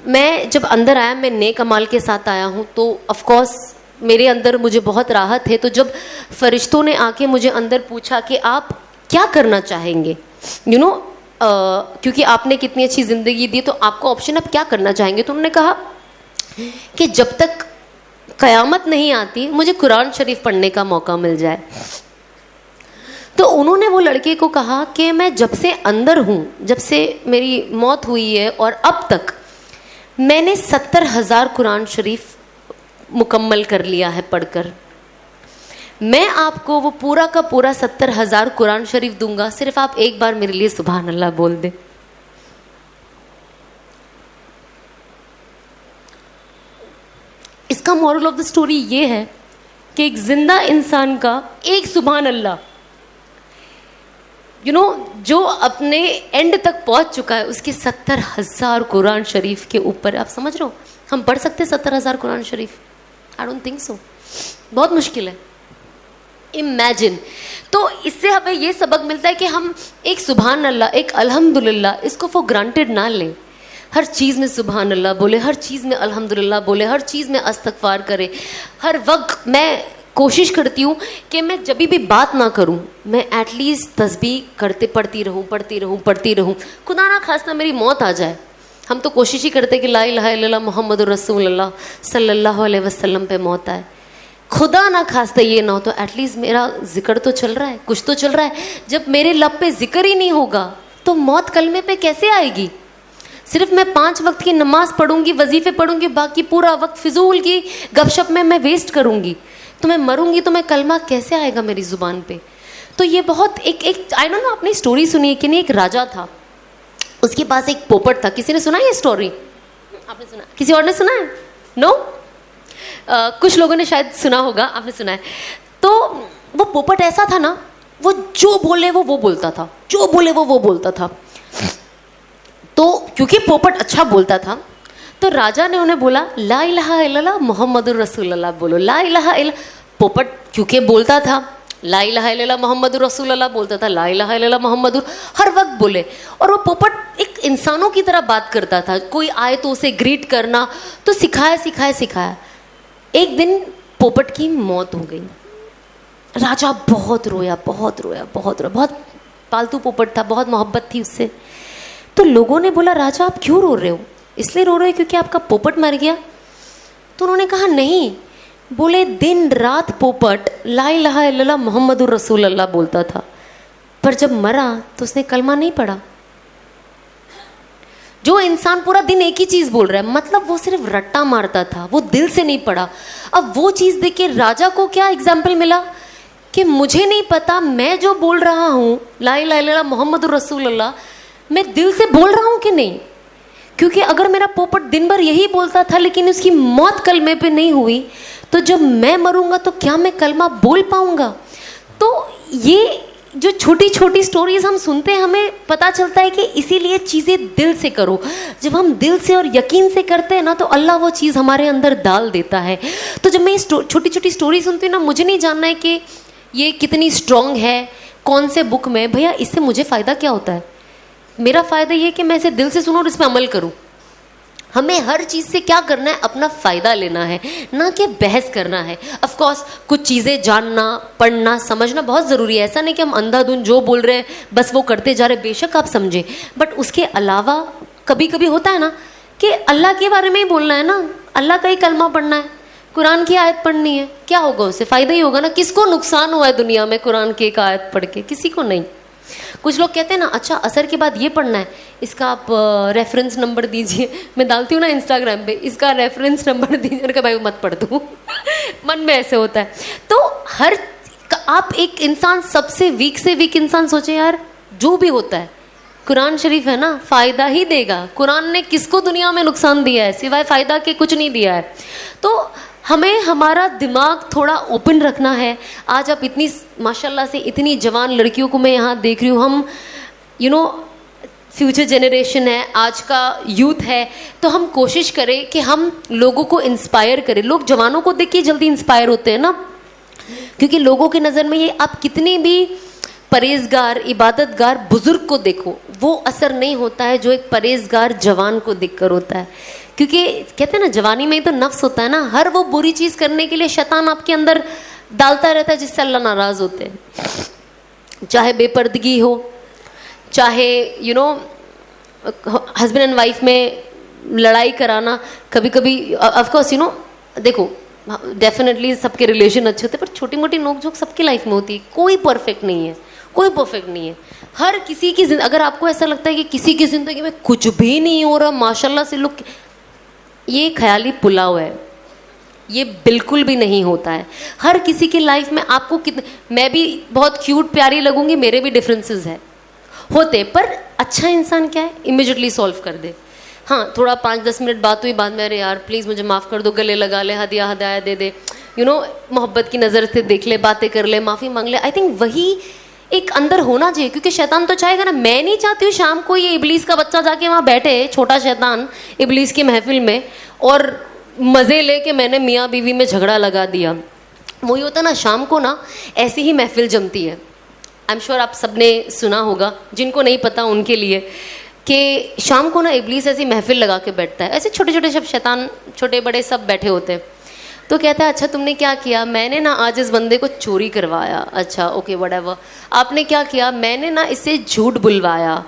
Speaker 2: میں جب اندر آیا میں نیک اعمال کے ساتھ آیا ہوں, تو آف کورس میرے اندر مجھے بہت راحت ہے. تو جب فرشتوں نے آ کے مجھے اندر پوچھا کہ آپ کیا کرنا چاہیں گے, کیونکہ آپ نے کتنی اچھی زندگی دی تو آپ کو آپشن آپ کیا کرنا چاہیں گے, تو انہوں نے کہا کہ جب تک قیامت نہیں آتی مجھے قرآن شریف پڑھنے کا موقع مل جائے. تو انہوں نے وہ لڑکے کو کہا کہ میں جب سے اندر ہوں, جب سے میری موت ہوئی ہے اور اب تک میں نے 70,000 قرآن شریف مکمل کر لیا ہے پڑھ کر. میں آپ کو وہ پورا کا پورا 70,000 قرآن شریف دوں گا, صرف آپ ایک بار میرے لیے سبحان اللہ بول دیں. اس کا مورل آف دا اسٹوری یہ ہے کہ ایک زندہ انسان کا ایک سبحان اللہ جو اپنے اینڈ تک پہنچ چکا ہے, اس کے 70,000 قرآن شریف کے اوپر. آپ سمجھ رہے ہو ہم پڑھ سکتے 70,000 قرآن شریف؟ آئی ڈونٹ تھنک سو, بہت مشکل ہے. امیجن. تو اس سے ہمیں یہ سبق ملتا ہے کہ ہم ایک سبحان اللہ, ایک الحمدللہ, اس کو فور گرانٹیڈ نہ لیں. ہر چیز میں سبحان اللہ بولے, ہر چیز میں الحمدللہ بولے, ہر چیز میں استغفار کرے. ہر وقت میں کوشش کرتی ہوں کہ میں جب بھی بات نہ کروں, میں ایٹ لیسٹ تسبیح پڑھتی رہوں. خدا نہ خواستہ میری موت آ جائے, ہم تو کوشش ہی کرتے کہ لا الہ الا اللہ محمد الرسول اللہ صلی اللہ علیہ وسلم پہ موت آئے. خدا نہ خواستہ یہ نہ ہو تو ایٹ لیسٹ میرا ذکر تو چل رہا ہے, کچھ تو چل رہا ہے. جب میرے لب پہ ذکر ہی نہیں ہوگا تو موت کلمے پہ کیسے آئے گی؟ صرف میں 5 وقت کی نماز پڑھوں گی, وظیفے پڑھوں گی, باقی پورا وقت فضول کی گپ شپ میں ویسٹ کروں گی, تو میں مروں گی تو میں کلمہ کیسے آئے گا میری زبان پہ؟ تو یہ بہت ایک آئی ڈونٹ نو آپ نے اسٹوری سنی ہے کہ نہیں. ایک راجا تھا, اس کے پاس ایک پوپٹ تھا. کسی نے سنا یہ اسٹوری؟ آپ نے سنا؟ کسی اور نے سنا ہے؟ نو کچھ لوگوں نے شاید سنا ہوگا, آپ نے سنا ہے. تو وہ پوپٹ ایسا تھا نا, وہ جو بولے وہ بولتا تھا, جو بولے وہ بولتا تھا. تو کیونکہ پوپٹ اچھا بولتا تھا تو راجا نے انہیں بولا لا الہ الا اللہ محمد الرسول اللہ بولو. لا الہ الا, پوپٹ کیونکہ بولتا تھا لا الہ الا اللہ محمد الرسول اللہ بولتا تھا, لا الہ الا اللہ محمد ہر وقت بولے. اور وہ پوپٹ ایک انسانوں کی طرح بات کرتا تھا, کوئی آئے تو اسے گریٹ کرنا, تو سکھایا. ایک دن پوپٹ کی موت ہو گئی. راجا بہت رویا, بہت پالتو پوپٹ تھا, بہت محبت تھی اس سے. تو لوگوں نے بولا راجا آپ کیوں رو رہے ہو؟ اس لیے رو رہے ہو کیونکہ آپ کا پوپٹ مر گیا؟ تو انہوں نے کہا نہیں, بولے دن رات پوپٹ لا الہ الا اللہ محمد الرسول اللہ بولتا تھا, پر جب مرا تو اس نے کلمہ نہیں پڑھا. جو انسان پورا دن ایک ہی چیز بول رہا ہے, مطلب وہ صرف رٹا مارتا تھا, وہ دل سے نہیں پڑھا. اب وہ چیز دیکھ کے راجا کو کیا ایگزامپل ملا کہ مجھے نہیں پتا میں جو بول رہا ہوں لا الہ الا اللہ محمد الرسول اللہ, میں دل سے بول رہا ہوں کہ نہیں. کیونکہ اگر میرا پوپٹ دن بھر یہی بولتا تھا لیکن اس کی موت کلمے پہ نہیں ہوئی, تو جب میں مروں گا تو کیا میں کلمہ بول پاؤں گا؟ تو یہ جو چھوٹی چھوٹی سٹوریز ہم سنتے ہیں, ہمیں پتہ چلتا ہے کہ اسی لیے چیزیں دل سے کرو. جب ہم دل سے اور یقین سے کرتے ہیں نا تو اللہ وہ چیز ہمارے اندر ڈال دیتا ہے. تو جب میں چھوٹی چھوٹی سٹوری سنتی ہوں نا, مجھے نہیں جاننا ہے کہ یہ کتنی اسٹرانگ ہے, کون سے بک میں. بھیا اس سے مجھے فائدہ کیا ہوتا ہے؟ میرا فائدہ یہ کہ میں اسے دل سے سنوں اور اس پہ عمل کروں. ہمیں ہر چیز سے کیا کرنا ہے, اپنا فائدہ لینا ہے, نہ کہ بحث کرنا ہے. آف کورس کچھ چیزیں جاننا, پڑھنا, سمجھنا بہت ضروری ہے. ایسا نہیں کہ ہم اندھا دھن جو بول رہے ہیں بس وہ کرتے جا رہے, بے شک آپ سمجھیں, بٹ اس کے علاوہ کبھی کبھی ہوتا ہے نا کہ اللہ کے بارے میں ہی بولنا ہے نا, اللہ کا ہی کلمہ پڑھنا ہے, قرآن کی آیت پڑھنی ہے. کیا ہوگا اس سے؟ فائدہ ہی ہوگا نا. کس کو نقصان ہوا ہے دنیا میں قرآن کی ایک آیت پڑھ کے؟ کسی کو نہیں. کچھ لوگ کہتے ہیں نا اچھا عصر کے بعد یہ پڑھنا ہے, اس کا آپ ریفرنس نمبر دیجئے. میں ڈالتی ہوں نا انسٹاگرام پہ, اس کا ریفرنس نمبر دیجیے کہ بھائی مت پڑھ دوں. من میں ایسے ہوتا ہے. تو ہر آپ ایک انسان, سب سے ویک انسان سوچے یار جو بھی ہوتا ہے قرآن شریف ہے نا, فائدہ ہی دے گا. قرآن نے کس کو دنیا میں نقصان دیا ہے سوائے فائدہ کے؟ کچھ نہیں دیا ہے. تو ہمیں ہمارا دماغ تھوڑا اوپن رکھنا ہے. آج آپ اتنی ماشاء اللہ سے اتنی جوان لڑکیوں کو میں یہاں دیکھ رہی ہوں, ہم فیوچر جنریشن ہے, آج کا یوتھ ہے, تو ہم کوشش کریں کہ ہم لوگوں کو انسپائر کریں. لوگ جوانوں کو دیکھ کے جلدی انسپائر ہوتے ہیں نا, کیونکہ لوگوں کی نظر میں یہ, آپ کتنی بھی پرہیزگار عبادت گار بزرگ کو دیکھو, وہ اثر نہیں ہوتا ہے جو ایک پرہیزگار جوان کو دیکھ کر ہوتا ہے. کیونکہ کہتے ہیں نا جوانی میں ہی تو نفس ہوتا ہے نا, ہر وہ بری چیز کرنے کے لیے شیطان آپ کے اندر ڈالتا رہتا ہے جس سے اللہ ناراض ہوتے ہیں. چاہے بے پردگی ہو, چاہے ہسبینڈ اینڈ وائف میں لڑائی کرانا. کبھی کبھی آف کورس دیکھو ڈیفینیٹلی سب کے ریلیشن اچھے ہوتے ہیں, پر چھوٹی موٹی نوک جھوک سب کی لائف میں ہوتی ہے. کوئی پرفیکٹ نہیں ہے, کوئی پرفیکٹ نہیں ہے. ہر کسی کی اگر آپ کو ایسا لگتا ہے کہ کسی کی زندگی میں کچھ بھی نہیں ہو رہا ماشاء اللہ سے لوگ, یہ خیالی پلاؤ ہے, یہ بالکل بھی نہیں ہوتا ہے. ہر کسی کی لائف میں آپ کو میں بھی بہت کیوٹ پیاری لگوں گی, میرے بھی ڈفرینسز ہیں ہوتے, پر اچھا انسان کیا ہے امیجیٹلی سولو کر دے. ہاں تھوڑا 5-10 منٹ بات ہوئی, بعد میں ارے یار پلیز مجھے معاف کر دو, گلے لگا لے, ہدیہ دے دے, محبت کی نظر سے دیکھ لے, باتیں کر لے, معافی مانگ لے. آئی تھنک وہی ایک اندر ہونا چاہیے, کیونکہ شیطان تو چاہے گا نا. میں نہیں چاہتی ہوں شام کو یہ ابلیس کا بچہ جا کے وہاں بیٹھے, چھوٹا شیطان ابلیس کی محفل میں, اور مزے لے کے میں نے میاں بیوی میں جھگڑا لگا دیا. وہی ہوتا نا شام کو نا ایسی ہی محفل جمتی ہے. آئی ایم شیور آپ سب نے سنا ہوگا, جن کو نہیں پتا ان کے لیے, کہ شام کو نا ابلیس ایسی محفل لگا کے بیٹھتا ہے. ایسے چھوٹے چھوٹے سب شیطان, چھوٹے بڑے سب بیٹھے ہوتے ہیں. تو کہتا ہے اچھا تم نے کیا کیا؟ میں نے نا آج اس بندے کو چوری کروایا. اچھا اوکے وٹ ایور. آپ نے کیا کیا؟ میں نے نا اس سے جھوٹ بلوایا,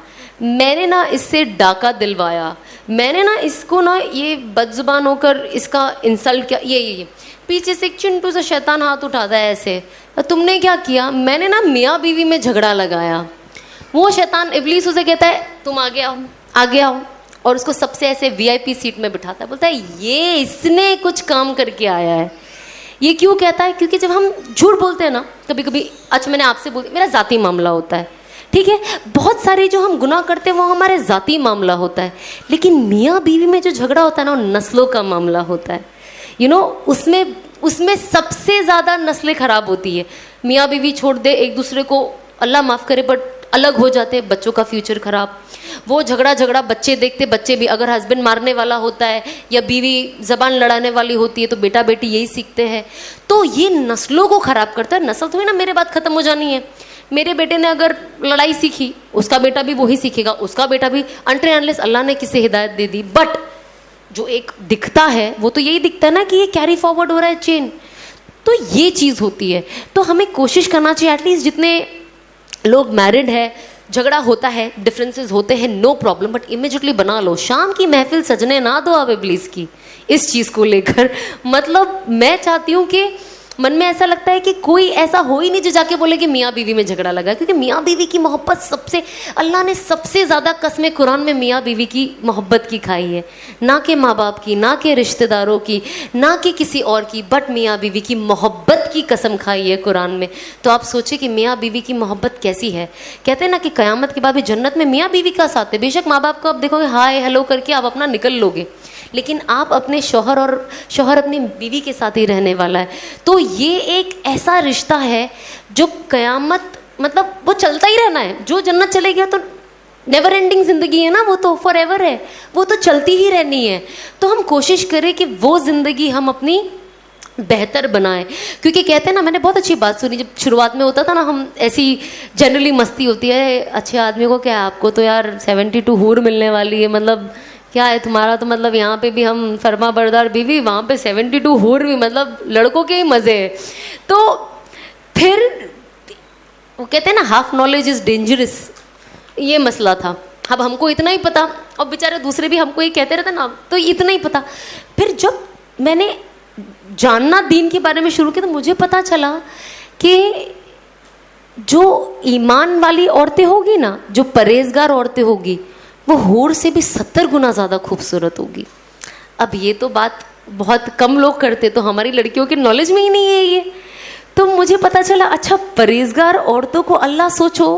Speaker 2: میں نے نا اس سے ڈاکہ دلوایا, میں نے نا اس کو نا یہ بد زبان ہو کر اس کا انسلٹ کیا. یہ پیچھے سے ایک چنٹو سے شیطان ہاتھ اٹھاتا ہے ایسے, تم نے کیا کیا؟ میں نے نا میاں بیوی میں جھگڑا لگایا. وہ شیطان ابلیس اسے کہتا ہے تم آگے آؤ, آگے آؤ, اور اس کو سب سے ایسے VIP سیٹ میں بٹھاتا ہے. بولتا ہے یہ اس نے کچھ کام کر کے آیا ہے. یہ کیوں کہتا ہے؟ کیونکہ جب ہم جھوٹ بولتے ہیں نا کبھی کبھی, اچھا میں نے آپ سے بول, میرا ذاتی معاملہ ہوتا ہے, ٹھیک ہے, بہت سارے جو ہم گناہ کرتے ہیں وہ ہمارے ذاتی معاملہ ہوتا ہے, لیکن میاں بیوی میں جو جھگڑا ہوتا ہے نا وہ نسلوں کا معاملہ ہوتا ہے. اس میں سب سے زیادہ نسلیں خراب ہوتی ہے. میاں بیوی چھوڑ دے ایک دوسرے کو, اللہ معاف کرے, بٹ الگ ہو جاتے, بچوں کا فیوچر خراب. وہ جھگڑا بچے دیکھتے, بچے بھی اگر ہسبینڈ مارنے والا ہوتا ہے یا بیوی زبان لڑانے والی ہوتی ہے تو بیٹا بیٹی یہی سیکھتے ہیں. تو یہ نسلوں کو خراب کرتا ہے. نسل تو ہے نا میرے بات ختم ہو جانی ہے. میرے بیٹے نے اگر لڑائی سیکھی, اس کا بیٹا بھی وہی سیکھے گا, اس کا بیٹا بھی, انٹر انلیس اللہ نے کسے ہدایت دے دی. بٹ جو ایک دکھتا ہے وہ تو یہی دکھتا ہے نا کہ یہ کیری فارورڈ ہو رہا ہے چین. تو یہ چیز ہوتی ہے. تو ہمیں کوشش کرنا چاہیے ایٹ لیسٹ جتنے لوگ میرڈ ہے, جھگڑا ہوتا ہے, ڈفرینسز ہوتے ہیں, نو پرابلم, بٹ امیجیٹلی بنا لو. شام کی محفل سجنے نہ دو آپ ابلیس کی اس چیز کو لے کر. مطلب میں چاہتی ہوں کہ من میں ایسا لگتا ہے کہ کوئی ایسا ہو ہی نہیں جو جا کے بولے کہ میاں بیوی میں جھگڑا لگا, کیونکہ میاں بیوی کی محبت سب سے, اللہ نے سب سے زیادہ قسمیں قرآن میں میاں بیوی کی محبت کی کھائی ہے, نہ کہ ماں باپ کی, نہ کہ رشتہ داروں کی, نہ کہ کسی اور کی, بٹ میاں بیوی کی محبت کی قسم کھائی ہے قرآن میں. تو آپ سوچیں کہ میاں بیوی کی محبت کیسی ہے. کہتے ہیں نا کہ قیامت کے بعد بھی جنت میں میاں بیوی کا ساتھ ہے. بے شک ماں باپ کو آپ دیکھو گے ہائے ہیلو کر کے آپ اپنا نکل لو گے, لیکن آپ اپنے شوہر اپنی بیوی کے ساتھ ہی رہنے والا ہے. تو یہ ایک ایسا رشتہ ہے جو قیامت, مطلب وہ چلتا ہی رہنا ہے. جو جنت چلے گیا تو نیور اینڈنگ زندگی ہے نا, وہ تو فار ایور ہے, وہ تو چلتی ہی رہنی ہے. تو ہم کوشش کریں کہ وہ زندگی ہم اپنی بہتر بنائیں. کیونکہ کہتے ہیں نا, میں نے بہت اچھی بات سنی جب شروعات میں ہوتا تھا نا, ہم ایسی جنرلی مستی ہوتی ہے, اچھے آدمی کو کیا, آپ کو تو یار 72 حور ملنے والی ہے, مطلب کیا ہے تمہارا تو, مطلب یہاں پہ بھی ہم فرما بردار بیوی, وہاں پہ 72 حور بھی, مطلب لڑکوں کے ہی مزے ہیں. تو پھر وہ کہتے ہیں نا ہاف نالج از ڈینجرس, یہ مسئلہ تھا. اب ہم کو اتنا ہی پتا, اور بیچارے دوسرے بھی ہم کو یہ کہتے رہتے نا, تو اتنا ہی پتا. پھر جب میں نے جاننا دین کے بارے میں شروع کیا تو مجھے پتا چلا کہ جو ایمان والی عورتیں ہوگی نا, جو پرہیزگار عورتیں ہوگی, وہ حور سے بھی 70 گنا زیادہ خوبصورت ہوگی. اب یہ تو بات بہت کم لوگ کرتے, تو ہماری لڑکیوں کے نالج میں ہی نہیں ہے یہ. تو مجھے پتا چلا اچھا پرہیزگار عورتوں کو اللہ سوچو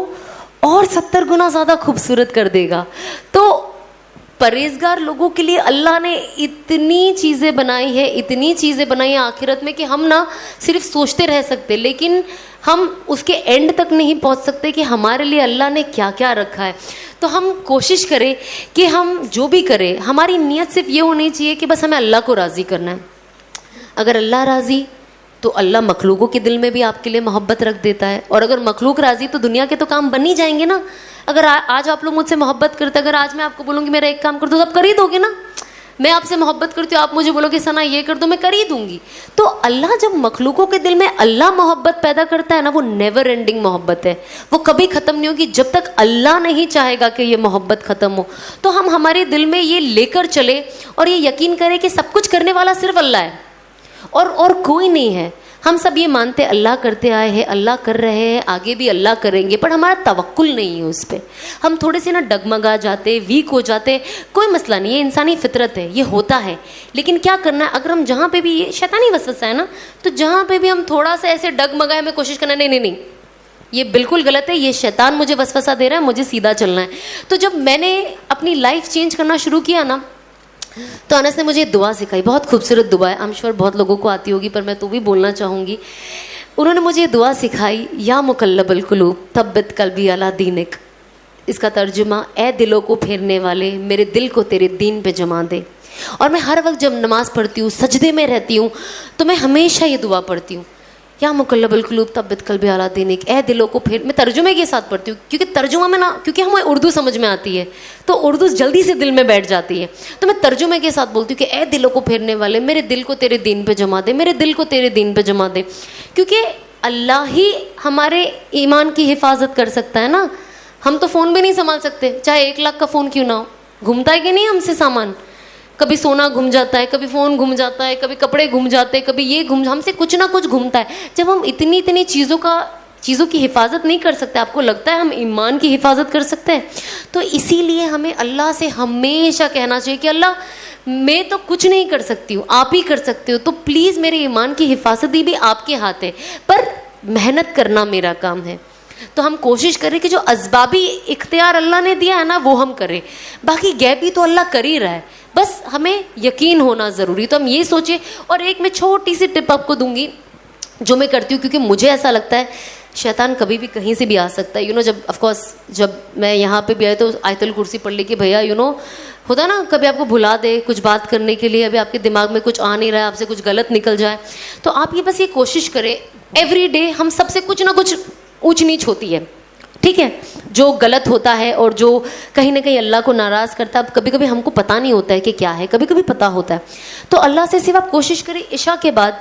Speaker 2: اور 70 گنا زیادہ خوبصورت کر دے گا. تو پرہیزگار لوگوں کے لیے اللہ نے اتنی چیزیں بنائی ہے, اتنی چیزیں بنائی ہیں آخرت میں, کہ ہم نہ صرف سوچتے رہ سکتے, لیکن ہم اس کے اینڈ تک نہیں پہنچ سکتے کہ ہمارے لیے اللہ نے کیا کیا رکھا ہے. تو ہم کوشش کریں کہ ہم جو بھی کریں, ہماری نیت صرف یہ ہونی چاہیے کہ بس ہمیں اللہ کو راضی کرنا ہے. اگر اللہ راضی تو اللہ مخلوقوں کے دل میں بھی آپ کے لیے محبت رکھ دیتا ہے, اور اگر مخلوق راضی تو دنیا کے تو کام بن ہی جائیں گے نا. اگر آج آپ لوگ مجھ سے محبت کرتے, اگر آج میں آپ کو بولوں گی میرا ایک کام کر دو, تو آپ کر ہی دو گے نا. میں آپ سے محبت کرتی ہوں, آپ مجھے بولو کہ ثنا یہ کر دو, میں کر ہی دوں گی. تو اللہ جب مخلوقوں کے دل میں اللہ محبت پیدا کرتا ہے نا, وہ نیور اینڈنگ محبت ہے, وہ کبھی ختم نہیں ہوگی جب تک اللہ نہیں چاہے گا کہ یہ محبت ختم ہو. تو ہم ہمارے دل میں یہ لے کر چلے اور یہ یقین کریں کہ سب کچھ کرنے والا صرف اللہ ہے اور کوئی نہیں ہے. ہم سب یہ مانتے اللہ کرتے آئے ہیں, اللہ کر رہے ہیں, آگے بھی اللہ کریں گے, پر ہمارا توکل نہیں ہے اس پہ. ہم تھوڑے سے نا ڈگمگا جاتے, ویک ہو جاتے. کوئی مسئلہ نہیں, یہ انسانی فطرت ہے, یہ ہوتا ہے. لیکن کیا کرنا ہے, اگر ہم جہاں پہ بھی, یہ شیطانی وسوسہ ہے نا, تو جہاں پہ بھی ہم تھوڑا سا ایسے ڈگمگائے, ہمیں کوشش کرنا نہیں, یہ بالکل غلط ہے, یہ شیطان مجھے وسوسہ دے رہا ہے, مجھے سیدھا چلنا ہے. تو جب میں نے اپنی لائف چینج کرنا شروع کیا نا, تو انس نے مجھے دعا سکھائی, بہت خوبصورت دعا ہے, آئی ایم شیور بہت لوگوں کو آتی ہوگی, پر میں تو بھی بولنا چاہوں گی. انہوں نے مجھے دعا سکھائی, یا مقلب القلوب ثبت قلبی علی دینک. اس کا ترجمہ, اے دلوں کو پھیرنے والے, میرے دل کو تیرے دین پہ جما دے. اور میں ہر وقت جب نماز پڑھتی ہوں, سجدے میں رہتی ہوں, تو میں ہمیشہ یہ دعا پڑھتی ہوں, یا مقلب القلوب ثبت قلبی علی دینک, اے دلوں کو پھیر. میں ترجمے کے ساتھ پڑھتی ہوں, کیونکہ ترجمہ میں نا, کیونکہ ہمیں اردو سمجھ میں آتی ہے, تو اردو جلدی سے دل میں بیٹھ جاتی ہے, تو میں ترجمے کے ساتھ بولتی ہوں کہ اے دلوں کو پھیرنے والے, میرے دل کو تیرے دین پہ جما دے, میرے دل کو تیرے دین پہ جما دے. کیونکہ اللہ ہی ہمارے ایمان کی حفاظت کر سکتا ہے نا. ہم تو فون بھی نہیں سنبھال سکتے, چاہے 1 لاکھ کا فون کیوں نہ ہو. گھومتا ہے کہ نہیں ہم سے سامان, کبھی سونا گھوم جاتا ہے, کبھی فون گھوم جاتا ہے, کبھی کپڑے گھوم جاتے ہیں, کبھی یہ ہم سے کچھ نہ کچھ گھومتا ہے. جب ہم اتنی چیزوں کی حفاظت نہیں کر سکتے, آپ کو لگتا ہے ہم ایمان کی حفاظت کر سکتے ہیں؟ تو اسی لیے ہمیں اللہ سے ہمیشہ کہنا چاہیے کہ اللہ, میں تو کچھ نہیں کر سکتی ہوں, آپ ہی کر سکتے ہو, تو پلیز میرے ایمان کی حفاظت بھی آپ کے ہاتھ ہے, پر محنت کرنا میرا کام ہے. تو ہم کوشش کریں کہ جو اسبابی اختیار اللہ نے دیا ہے نا, وہ ہم کریں. باقی غیبی تو اللہ کر ہی رہا ہے, بس ہمیں یقین ہونا ضروری. تو ہم یہ سوچیں. اور ایک میں چھوٹی سی ٹپ آپ کو دوں گی, جو میں کرتی ہوں, کیونکہ مجھے ایسا لگتا ہے شیطان کبھی بھی کہیں سے بھی آ سکتا ہے. جب آف کورس جب میں یہاں پہ بھی آئی تو آیت الکرسی پڑھ لی کہ بھیا ہوتا نا, کبھی آپ کو بھلا دے کچھ بات کرنے کے لیے, ابھی آپ کے دماغ میں کچھ آ نہیں رہا ہے, آپ سے کچھ غلط نکل جائے, تو آپ یہ بس یہ کوشش کریں, ایوری ڈے ہم سب سے کچھ نہ کچھ اونچ نیچ ہوتی ہے, ٹھیک ہے, جو غلط ہوتا ہے اور جو کہیں نہ کہیں اللہ کو ناراض کرتا ہے. اب کبھی کبھی ہم کو پتہ نہیں ہوتا ہے کہ کیا ہے, کبھی کبھی پتہ ہوتا ہے. تو اللہ سے صرف آپ کوشش کریں عشاء کے بعد,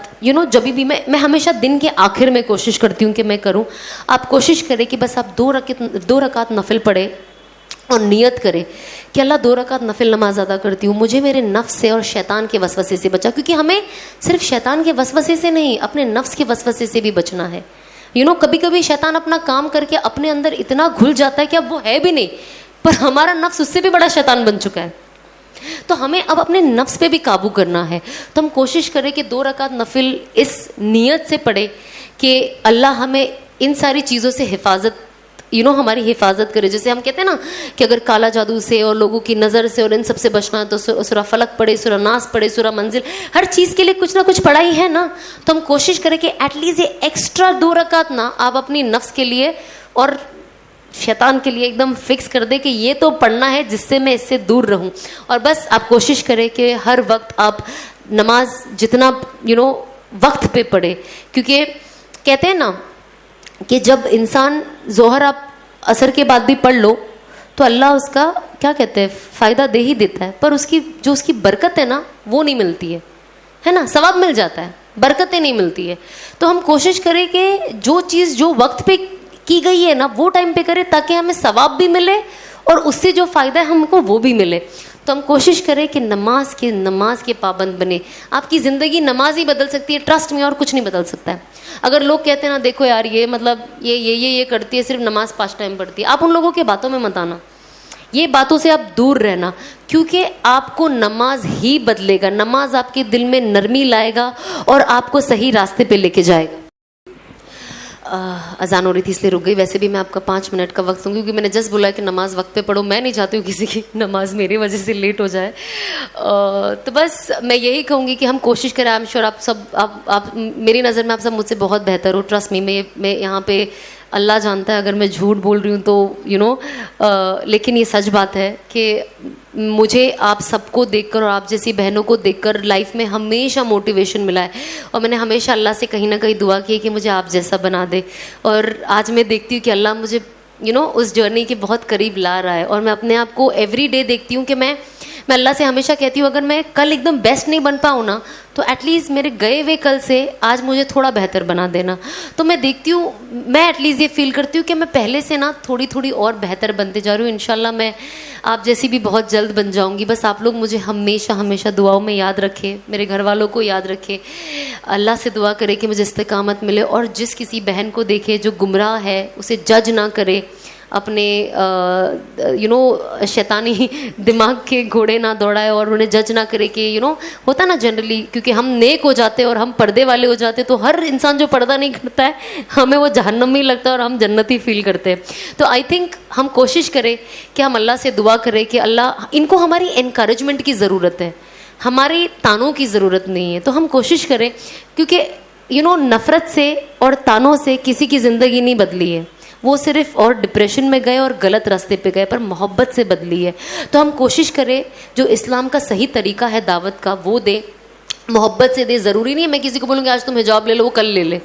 Speaker 2: جب بھی میں ہمیشہ دن کے آخر میں کوشش کرتی ہوں کہ میں کروں. آپ کوشش کریں کہ بس آپ 2 رکعت نفل پڑھیں اور نیت کرے کہ اللہ 2 رکعت نفل نماز ادا کرتی ہوں, مجھے میرے نفس سے اور شیطان کے وسوسے سے بچا. کیونکہ ہمیں صرف شیطان کے وسوسے سے نہیں, اپنے نفس کے وسوسے سے بھی بچنا ہے. کبھی کبھی شیطان اپنا کام کر کے اپنے اندر اتنا گھل جاتا ہے کہ اب وہ ہے بھی نہیں, پر ہمارا نفس اس سے بھی بڑا شیطان بن چکا ہے. تو ہمیں اب اپنے نفس پہ بھی قابو کرنا ہے. تو ہم کوشش کریں کہ 2 رکعت نفل اس نیت سے پڑھے کہ اللہ ہمیں ان ساری چیزوں سے حفاظت ہماری حفاظت کرے. جیسے ہم کہتے ہیں نا کہ اگر کالا جادو سے اور لوگوں کی نظر سے اور ان سب سے بچنا ہے تو سورہ فلق پڑھے, سورہ ناس پڑھے, سورہ منزل, ہر چیز کے لیے کچھ نہ کچھ پڑھائی ہے نا. تو ہم کوشش کریں کہ ایٹ لیسٹ یہ ایکسٹرا 2 رکعت نا آپ اپنی نفس کے لیے اور شیطان کے لیے ایک دم فکس کر دے کہ یہ تو پڑھنا ہے جس سے میں اس سے دور رہوں. اور بس آپ کوشش کریں کہ ہر وقت آپ نماز جتنا وقت پہ پڑھے. کیونکہ کہتے ہیں نا کہ جب انسان ظہر آپ عصر کے بعد بھی پڑھ لو تو اللہ اس کا کیا کہتے ہیں فائدہ دے ہی دیتا ہے, پر اس کی برکت ہے نا وہ نہیں ملتی ہے نا. ثواب مل جاتا ہے, برکتیں نہیں ملتی ہے. تو ہم کوشش کریں کہ جو چیز جو وقت پہ کی گئی ہے نا وہ ٹائم پہ کریں, تاکہ ہمیں ثواب بھی ملے اور اس سے جو فائدہ ہے ہم کو وہ بھی ملے. تو ہم کوشش کریں کہ نماز کے پابند بنے. آپ کی زندگی نماز ہی بدل سکتی ہے, ٹرسٹ میں, اور کچھ نہیں بدل سکتا ہے. اگر لوگ کہتے ہیں نا دیکھو یار یہ مطلب یہ کرتی ہے, صرف نماز 5 ٹائم پڑھتی ہے, آپ ان لوگوں کے باتوں میں مت آنا, یہ باتوں سے آپ دور رہنا. کیونکہ آپ کو نماز ہی بدلے گا, نماز آپ کے دل میں نرمی لائے گا اور آپ کو صحیح راستے پہ لے کے جائے گا. اذان ہو رہی تھی اس لیے رک گئی. ویسے بھی میں آپ کا 5 منٹ کا وقت دوں گی, کیونکہ میں نے جسٹ بولا کہ نماز وقت پہ پڑھو. میں نہیں چاہتی ہوں کسی کی نماز میری وجہ سے لیٹ ہو جائے. تو بس میں یہی کہوں گی کہ ہم کوشش کریں. آئی ایم شیور آپ سب آپ میری نظر میں آپ سب مجھ سے بہت بہتر ہو, ٹرسٹ می. میں یہاں پہ اللہ جانتا ہے اگر میں جھوٹ بول رہی ہوں تو لیکن یہ سچ بات ہے کہ مجھے آپ سب کو دیکھ کر اور آپ جیسی بہنوں کو دیکھ کر لائف میں ہمیشہ موٹیویشن ملا ہے. اور میں نے ہمیشہ اللہ سے کہیں نہ کہیں دعا کی کہ مجھے آپ جیسا بنا دے. اور آج میں دیکھتی ہوں کہ اللہ مجھے اس جرنی کے بہت قریب لا رہا ہے. اور میں اپنے آپ کو ایوری ڈے دیکھتی ہوں کہ میں میں اللہ سے ہمیشہ کہتی ہوں اگر میں کل ایک دم بیسٹ نہیں بن پاؤں نا تو ایٹ لیسٹ میرے گئے ہوئے کل سے آج مجھے تھوڑا بہتر بنا دینا. تو میں دیکھتی ہوں, میں ایٹ لیسٹ یہ فیل کرتی ہوں کہ میں پہلے سے نا تھوڑی اور بہتر بنتے جا رہی ہوں. انشاءاللہ میں آپ جیسی بھی بہت جلد بن جاؤں گی. بس آپ لوگ مجھے ہمیشہ دعاؤں میں یاد رکھیں, میرے گھر والوں کو یاد رکھیں, اللہ سے دعا کرے کہ مجھے استقامت ملے, اور جس کسی بہن کو دیکھے جو گمراہ ہے اسے جج نہ کرے, اپنے شیطانی دماغ کے گھوڑے نہ دوڑائے اور انہیں جج نہ کرے کہ ہوتا نا جنرلی, کیونکہ ہم نیک ہو جاتے اور ہم پردے والے ہو جاتے تو ہر انسان جو پردہ نہیں کرتا ہے ہمیں وہ جہنمی لگتا ہے اور ہم جنتی فیل کرتے ہیں. تو آئی تھنک ہم کوشش کریں کہ ہم اللہ سے دعا کریں کہ اللہ, ان کو ہماری انکریجمنٹ کی ضرورت ہے, ہماری تانوں کی ضرورت نہیں ہے. تو ہم کوشش کریں, کیونکہ نفرت سے اور تانوں سے کسی کی زندگی نہیں بدلی ہے, وہ صرف اور ڈپریشن میں گئے اور غلط راستے پہ گئے, پر محبت سے بدلی ہے. تو ہم کوشش کریں جو اسلام کا صحیح طریقہ ہے دعوت کا وہ دے, محبت سے دے. ضروری نہیں ہے میں کسی کو بولوں گی آج تم حجاب لے لو, وہ کل لے لے,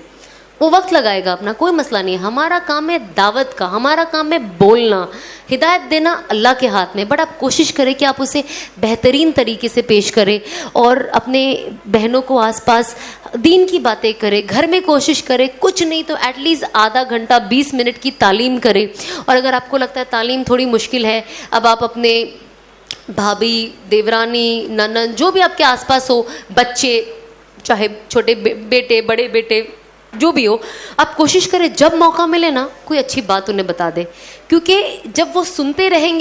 Speaker 2: وہ وقت لگائے گا اپنا, کوئی مسئلہ نہیں ہے. ہمارا کام ہے دعوت کا, ہمارا کام ہے بولنا, ہدایت دینا اللہ کے ہاتھ میں. بٹ آپ کوشش کریں کہ آپ اسے بہترین طریقے سے پیش کریں اور اپنے بہنوں کو آس پاس دین کی باتیں کرے. گھر میں کوشش کرے, کچھ نہیں تو ایٹ لیسٹ آدھا گھنٹہ 20 منٹ کی تعلیم کرے. اور اگر آپ کو لگتا ہے تعلیم تھوڑی مشکل ہے, اب آپ اپنے بھابھی, دیورانی, ننند, جو بھی آپ کے آس پاس ہو, بچے, چاہے چھوٹے بیٹے, بڑے بیٹے, جو بھی ہو, آپ کوشش کریں جب موقع ملے نا کوئی اچھی بات انہیں بتا دے. کیونکہ جب وہ سنتے رہیں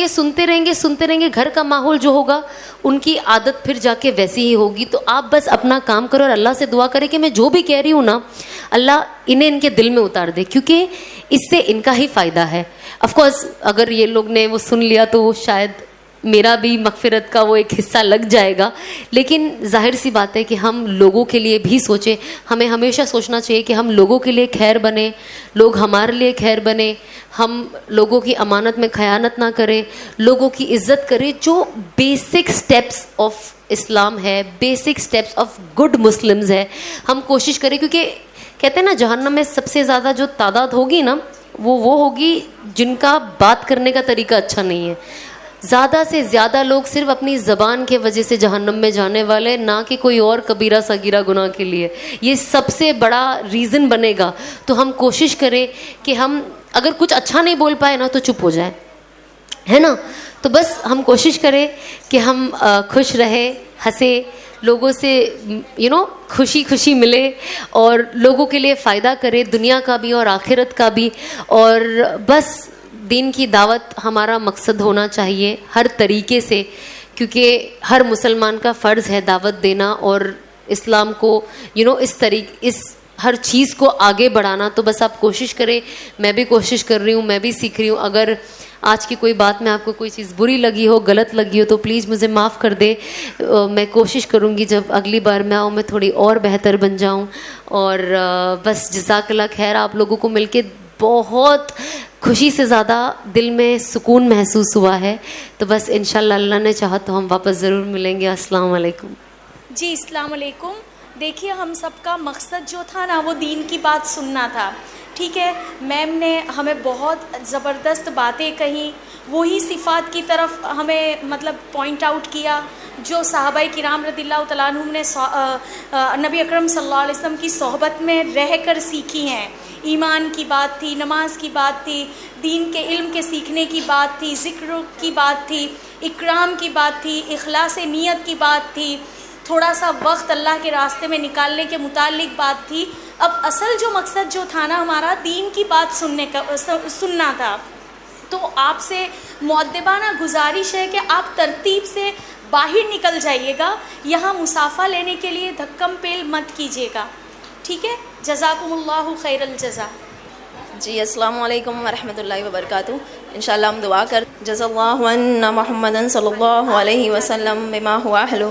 Speaker 2: گے گھر کا ماحول جو ہوگا ان کی عادت پھر جا کے ویسی ہی ہوگی. تو آپ بس اپنا کام کرو اور اللہ سے دعا کریں کہ میں جو بھی کہہ رہی ہوں نا اللہ انہیں ان کے دل میں اتار دے, کیونکہ اس سے ان کا ہی فائدہ ہے. آف کورس اگر یہ لوگ نے وہ سن لیا تو شاید میرا بھی مغفرت کا وہ ایک حصہ لگ جائے گا, لیکن ظاہر سی بات ہے کہ ہم لوگوں کے لیے بھی سوچیں. ہمیں ہمیشہ سوچنا چاہیے کہ ہم لوگوں کے لیے خیر بنیں, لوگ ہمارے لیے خیر بنیں, ہم لوگوں کی امانت میں خیانت نہ کریں, لوگوں کی عزت کریں. جو بیسک سٹیپس آف اسلام ہے, basic steps of good Muslims ہے, ہم کوشش کریں. کیونکہ کہتے ہیں نا جہنم میں سب سے زیادہ جو تعداد ہوگی نا وہ ہوگی جن کا بات کرنے کا طریقہ اچھا نہیں ہے. زیادہ سے زیادہ لوگ صرف اپنی زبان کے وجہ سے جہنم میں جانے والے, نہ کہ کوئی اور کبیرہ صغیرہ گناہ کے لیے. یہ سب سے بڑا ریزن بنے گا. تو ہم کوشش کریں کہ ہم اگر کچھ اچھا نہیں بول پائے نا تو چپ ہو جائیں, ہے نا. تو بس ہم کوشش کریں کہ ہم خوش رہے, ہنسے, لوگوں سے خوشی ملے اور لوگوں کے لیے فائدہ کرے, دنیا کا بھی اور آخرت کا بھی. اور بس دین کی دعوت ہمارا مقصد ہونا چاہیے ہر طریقے سے, کیونکہ ہر مسلمان کا فرض ہے دعوت دینا اور اسلام کو اس ہر چیز کو آگے بڑھانا. تو بس آپ کوشش کریں, میں بھی کوشش کر رہی ہوں, میں بھی سیکھ رہی ہوں. اگر آج کی کوئی بات میں آپ کو کوئی چیز بری لگی ہو, غلط لگی ہو تو پلیز مجھے معاف کر دے. میں کوشش کروں گی جب اگلی بار میں آؤں میں تھوڑی اور بہتر بن جاؤں. اور بس جزاک اللہ خیر. آپ لوگوں کو مل کے بہت خوشی سے زیادہ دل میں سکون محسوس ہوا ہے. تو بس انشاءاللہ اللہ نے چاہا تو ہم واپس ضرور ملیں گے. السلام علیکم.
Speaker 3: جی السلام علیکم. دیکھیے ہم سب کا مقصد جو تھا نا وہ دین کی بات سننا تھا, ٹھیک ہے. میم نے ہمیں بہت زبردست باتیں کہیں, وہی صفات کی طرف ہمیں پوائنٹ آؤٹ کیا جو صحابہ کرام رضی اللہ تعالیٰ عنہم نے نبی اکرم صلی اللہ علیہ وسلم کی صحبت میں رہ کر سیکھی ہیں. ایمان کی بات تھی, نماز کی بات تھی, دین کے علم کے سیکھنے کی بات تھی, ذکر کی بات تھی, اکرام کی بات تھی, اخلاص نیت کی بات تھی, تھوڑا سا وقت اللہ کے راستے میں نکالنے کے متعلق بات تھی. اب اصل جو مقصد جو تھا نا ہمارا دین کی بات سننا تھا. تو آپ سے مؤدبانہ گزارش ہے کہ آپ ترتیب سے باہر نکل جائیے گا, یہاں مسافہ لینے کے لیے دھکم پیل مت کیجیے گا, ٹھیک ہے. جزاکم اللہ خیر الجزا.
Speaker 4: جی السلام علیکم ورحمۃ اللہ وبرکاتہ. انشاءاللہ ہم دعا کر جزا اللہ عنا محمد صلی اللہ علیہ وسلم بما هو اہل,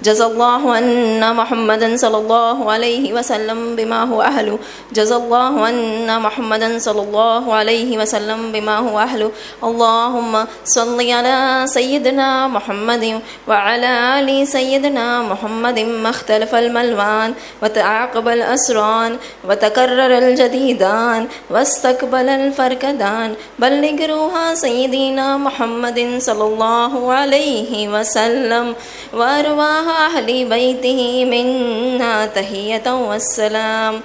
Speaker 4: جزا اللہ عنا محمد صلی اللہ علیہ وسلم بما هو اہل, جزا اللہ عنا محمد صلی اللہ علیہ وسلم بما هو اہل. اللہم صلی علی سیدنا محمد وعلی آل سیدنا محمد مختلف الملوان وتعاقب الاسران وتکرر الجدیدان واستقبل الفرقدان. بلغ روح أرواح سيدنا محمد صلى الله عليه وسلم وأرواح أهل بيته منا تحية والسلام.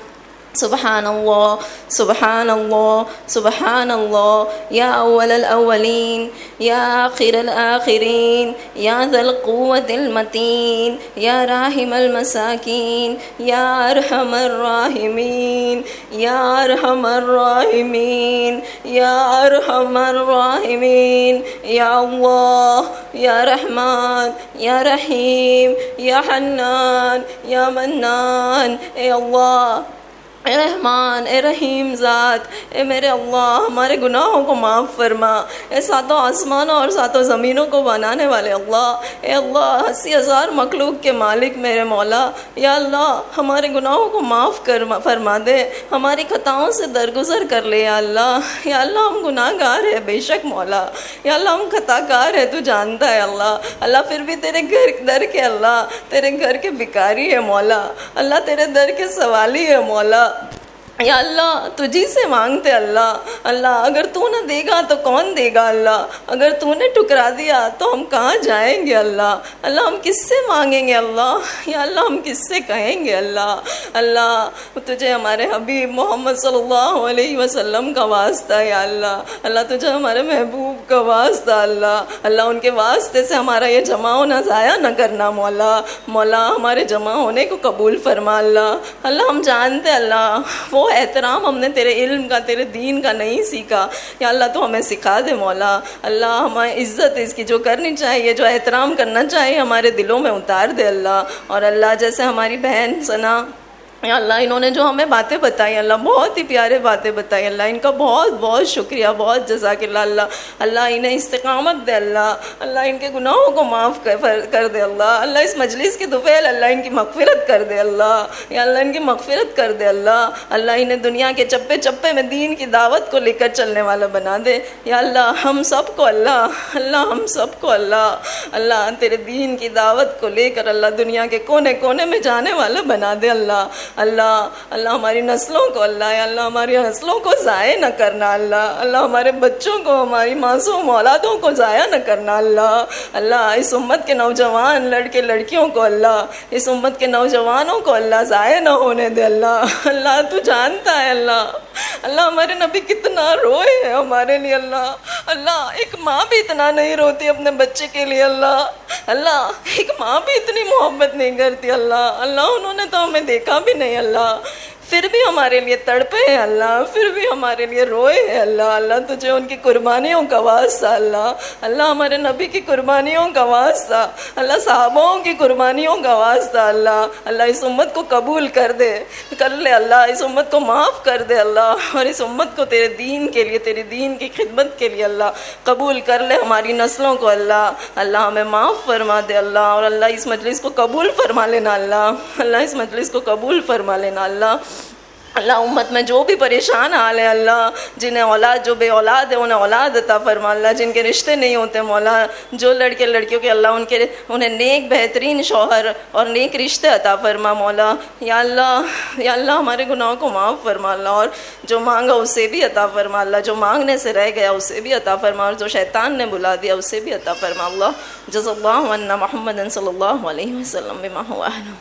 Speaker 4: سبحان الله سبحان الله سبحان الله يا أول الأولين يا آخر الآخرين يا ذا القوة المتين يا راحم المساكين يا أرحم الراحمين يا أرحم الراحمين يا أرحم الراحمين يا الله يا رحمن يا رحيم يا حنان يا منان. اے اللہ، اے رحمان، اے رحیم ذات، اے میرے اللہ ہمارے گناہوں کو معاف فرما. اے ساتوں آسمانوں اور ساتوں زمینوں کو بنانے والے اللہ، اے اللہ 80,000 مخلوق کے مالک میرے مولا، یا اللہ ہمارے گناہوں کو معاف فرما دے، ہماری خطاؤں سے درگزر کر لے یا اللہ. یا اللہ ہم گناہ گار ہیں بے شک مولا، یا اللہ ہم خطا کار ہیں، تو جانتا ہے اللہ. اللہ پھر بھی تیرے در کے اللہ، تیرے گھر کے بھکاری ہے مولا، اللہ تیرے در کے سوالی ہے مولا. یا اللہ تجھی سے مانگتے اللہ. اللہ اگر تو نہ دے گا تو کون دے گا اللہ، اگر تو نے ٹکرا دیا تو ہم کہاں جائیں گے اللہ. اللہ ہم کس سے مانگیں گے اللہ، یا اللہ ہم کس سے کہیں گے اللہ. اللہ تجھے ہمارے حبیب محمد صلی اللہ علیہ وسلم کا واسطہ ہے یا اللہ. اللہ تجھے ہمارے محبوب کا واسطہ اللہ. اللہ ان کے واسطے سے ہمارا یہ جمع ہونا ضائع نہ کرنا مولا. مولا ہمارے جمع ہونے کو قبول فرما اللہ. اللہ ہم جانتے اللہ وہ احترام ہم نے تیرے علم کا، تیرے دین کا نہیں سیکھا، یا اللہ تو ہمیں سکھا دے مولا. اللہ ہمیں عزت اس کی جو کرنی چاہیے، جو احترام کرنا چاہیے ہمارے دلوں میں اتار دے اللہ. اور اللہ جیسے ہماری بہن ثنا، یا اللہ انہوں نے جو ہمیں باتیں بتائی اللہ، بہت ہی پیارے باتیں بتائی اللہ، ان کا بہت بہت شکریہ، بہت جزاک اللہ. اللہ اللہ انہیں استقامت دے اللہ. اللہ ان کے گناہوں کو معاف کر دے اللہ. اللہ اس مجلس کے طفیل اللہ ان کی مغفرت کر دے اللہ. یا اللہ ان کی مغفرت کر دے اللہ. اللہ انہیں دنیا کے چپے چپے میں دین کی دعوت کو لے کر چلنے والا بنا دے. یا اللہ ہم سب کو اللہ ہم سب کو اللہ تیرے دین کی دعوت کو لے کر اللہ دنیا کے کونے کونے میں جانے والا بنا دے اللہ. اللہ ہماری نسلوں کو اللہ، یا اللہ ہماری نسلوں کو ضائع نہ کرنا اللہ. اللہ ہمارے بچوں کو، ہماری معصوم اولادوں کو ضائع نہ کرنا اللہ. اللہ اس امت کے نوجوان لڑکے لڑکیوں کو اللہ، اس امت کے نوجوانوں کو اللہ ضائع نہ ہونے دے اللہ. اللہ تو جانتا ہے اللہ. اللہ ہمارے نبی کتنا روئے ہیں ہمارے لیے اللہ. اللہ ایک ماں بھی اتنا نہیں روتی اپنے بچے کے لیے اللہ. اللہ ایک ماں بھی اتنی محبت نہیں کرتی اللہ. اللہ انہوں نے تو ہمیں دیکھا بھی نہیں اللہ، پھر بھی ہمارے لیے تڑپے ہیں اللہ، پھر بھی ہمارے لیے روئے ہیں اللہ. اللہ تجھے ان کی قربانیوں کا واسطہ اللہ. اللہ ہمارے نبی کی قربانیوں کا واسطہ اللہ، صحابوں کی قربانیوں کا واسطہ اللہ. اللہ اس امت کو قبول کر لے اللہ، اس امت کو معاف کر دے اللہ، اور اس امت کو تیرے دین کے لیے، تیرے دین کی خدمت کے لیے اللہ قبول کر لے. ہماری نسلوں کو اللہ ہمیں معاف فرما دے اللہ. اور اللہ اس مجلس کو قبول فرما لینا اللہ. اللہ اس مجلس کو قبول فرما لینا اللہ. اللہ امت میں جو بھی پریشان حال ہے اللہ، جنہیں اولاد، جو بے اولاد ہے انہیں اولاد عطا فرما اللہ. جن کے رشتے نہیں ہوتے مولا، جو لڑکے لڑکیوں کے اللہ انہیں نیک بہترین شوہر اور نیک رشتے عطا فرما مولا. یا اللہ ہمارے گناہوں کو معاف فرما اللہ. اور جو مانگا اسے بھی عطا فرما اللہ، جو مانگنے سے رہ گیا اسے بھی عطا فرما، اور جو شیطان نے بلا دیا اسے بھی عطا فرما اللہ. جزا اللہ عنا محمد صلی اللہ علیہ وسلم بما هو اہلہ.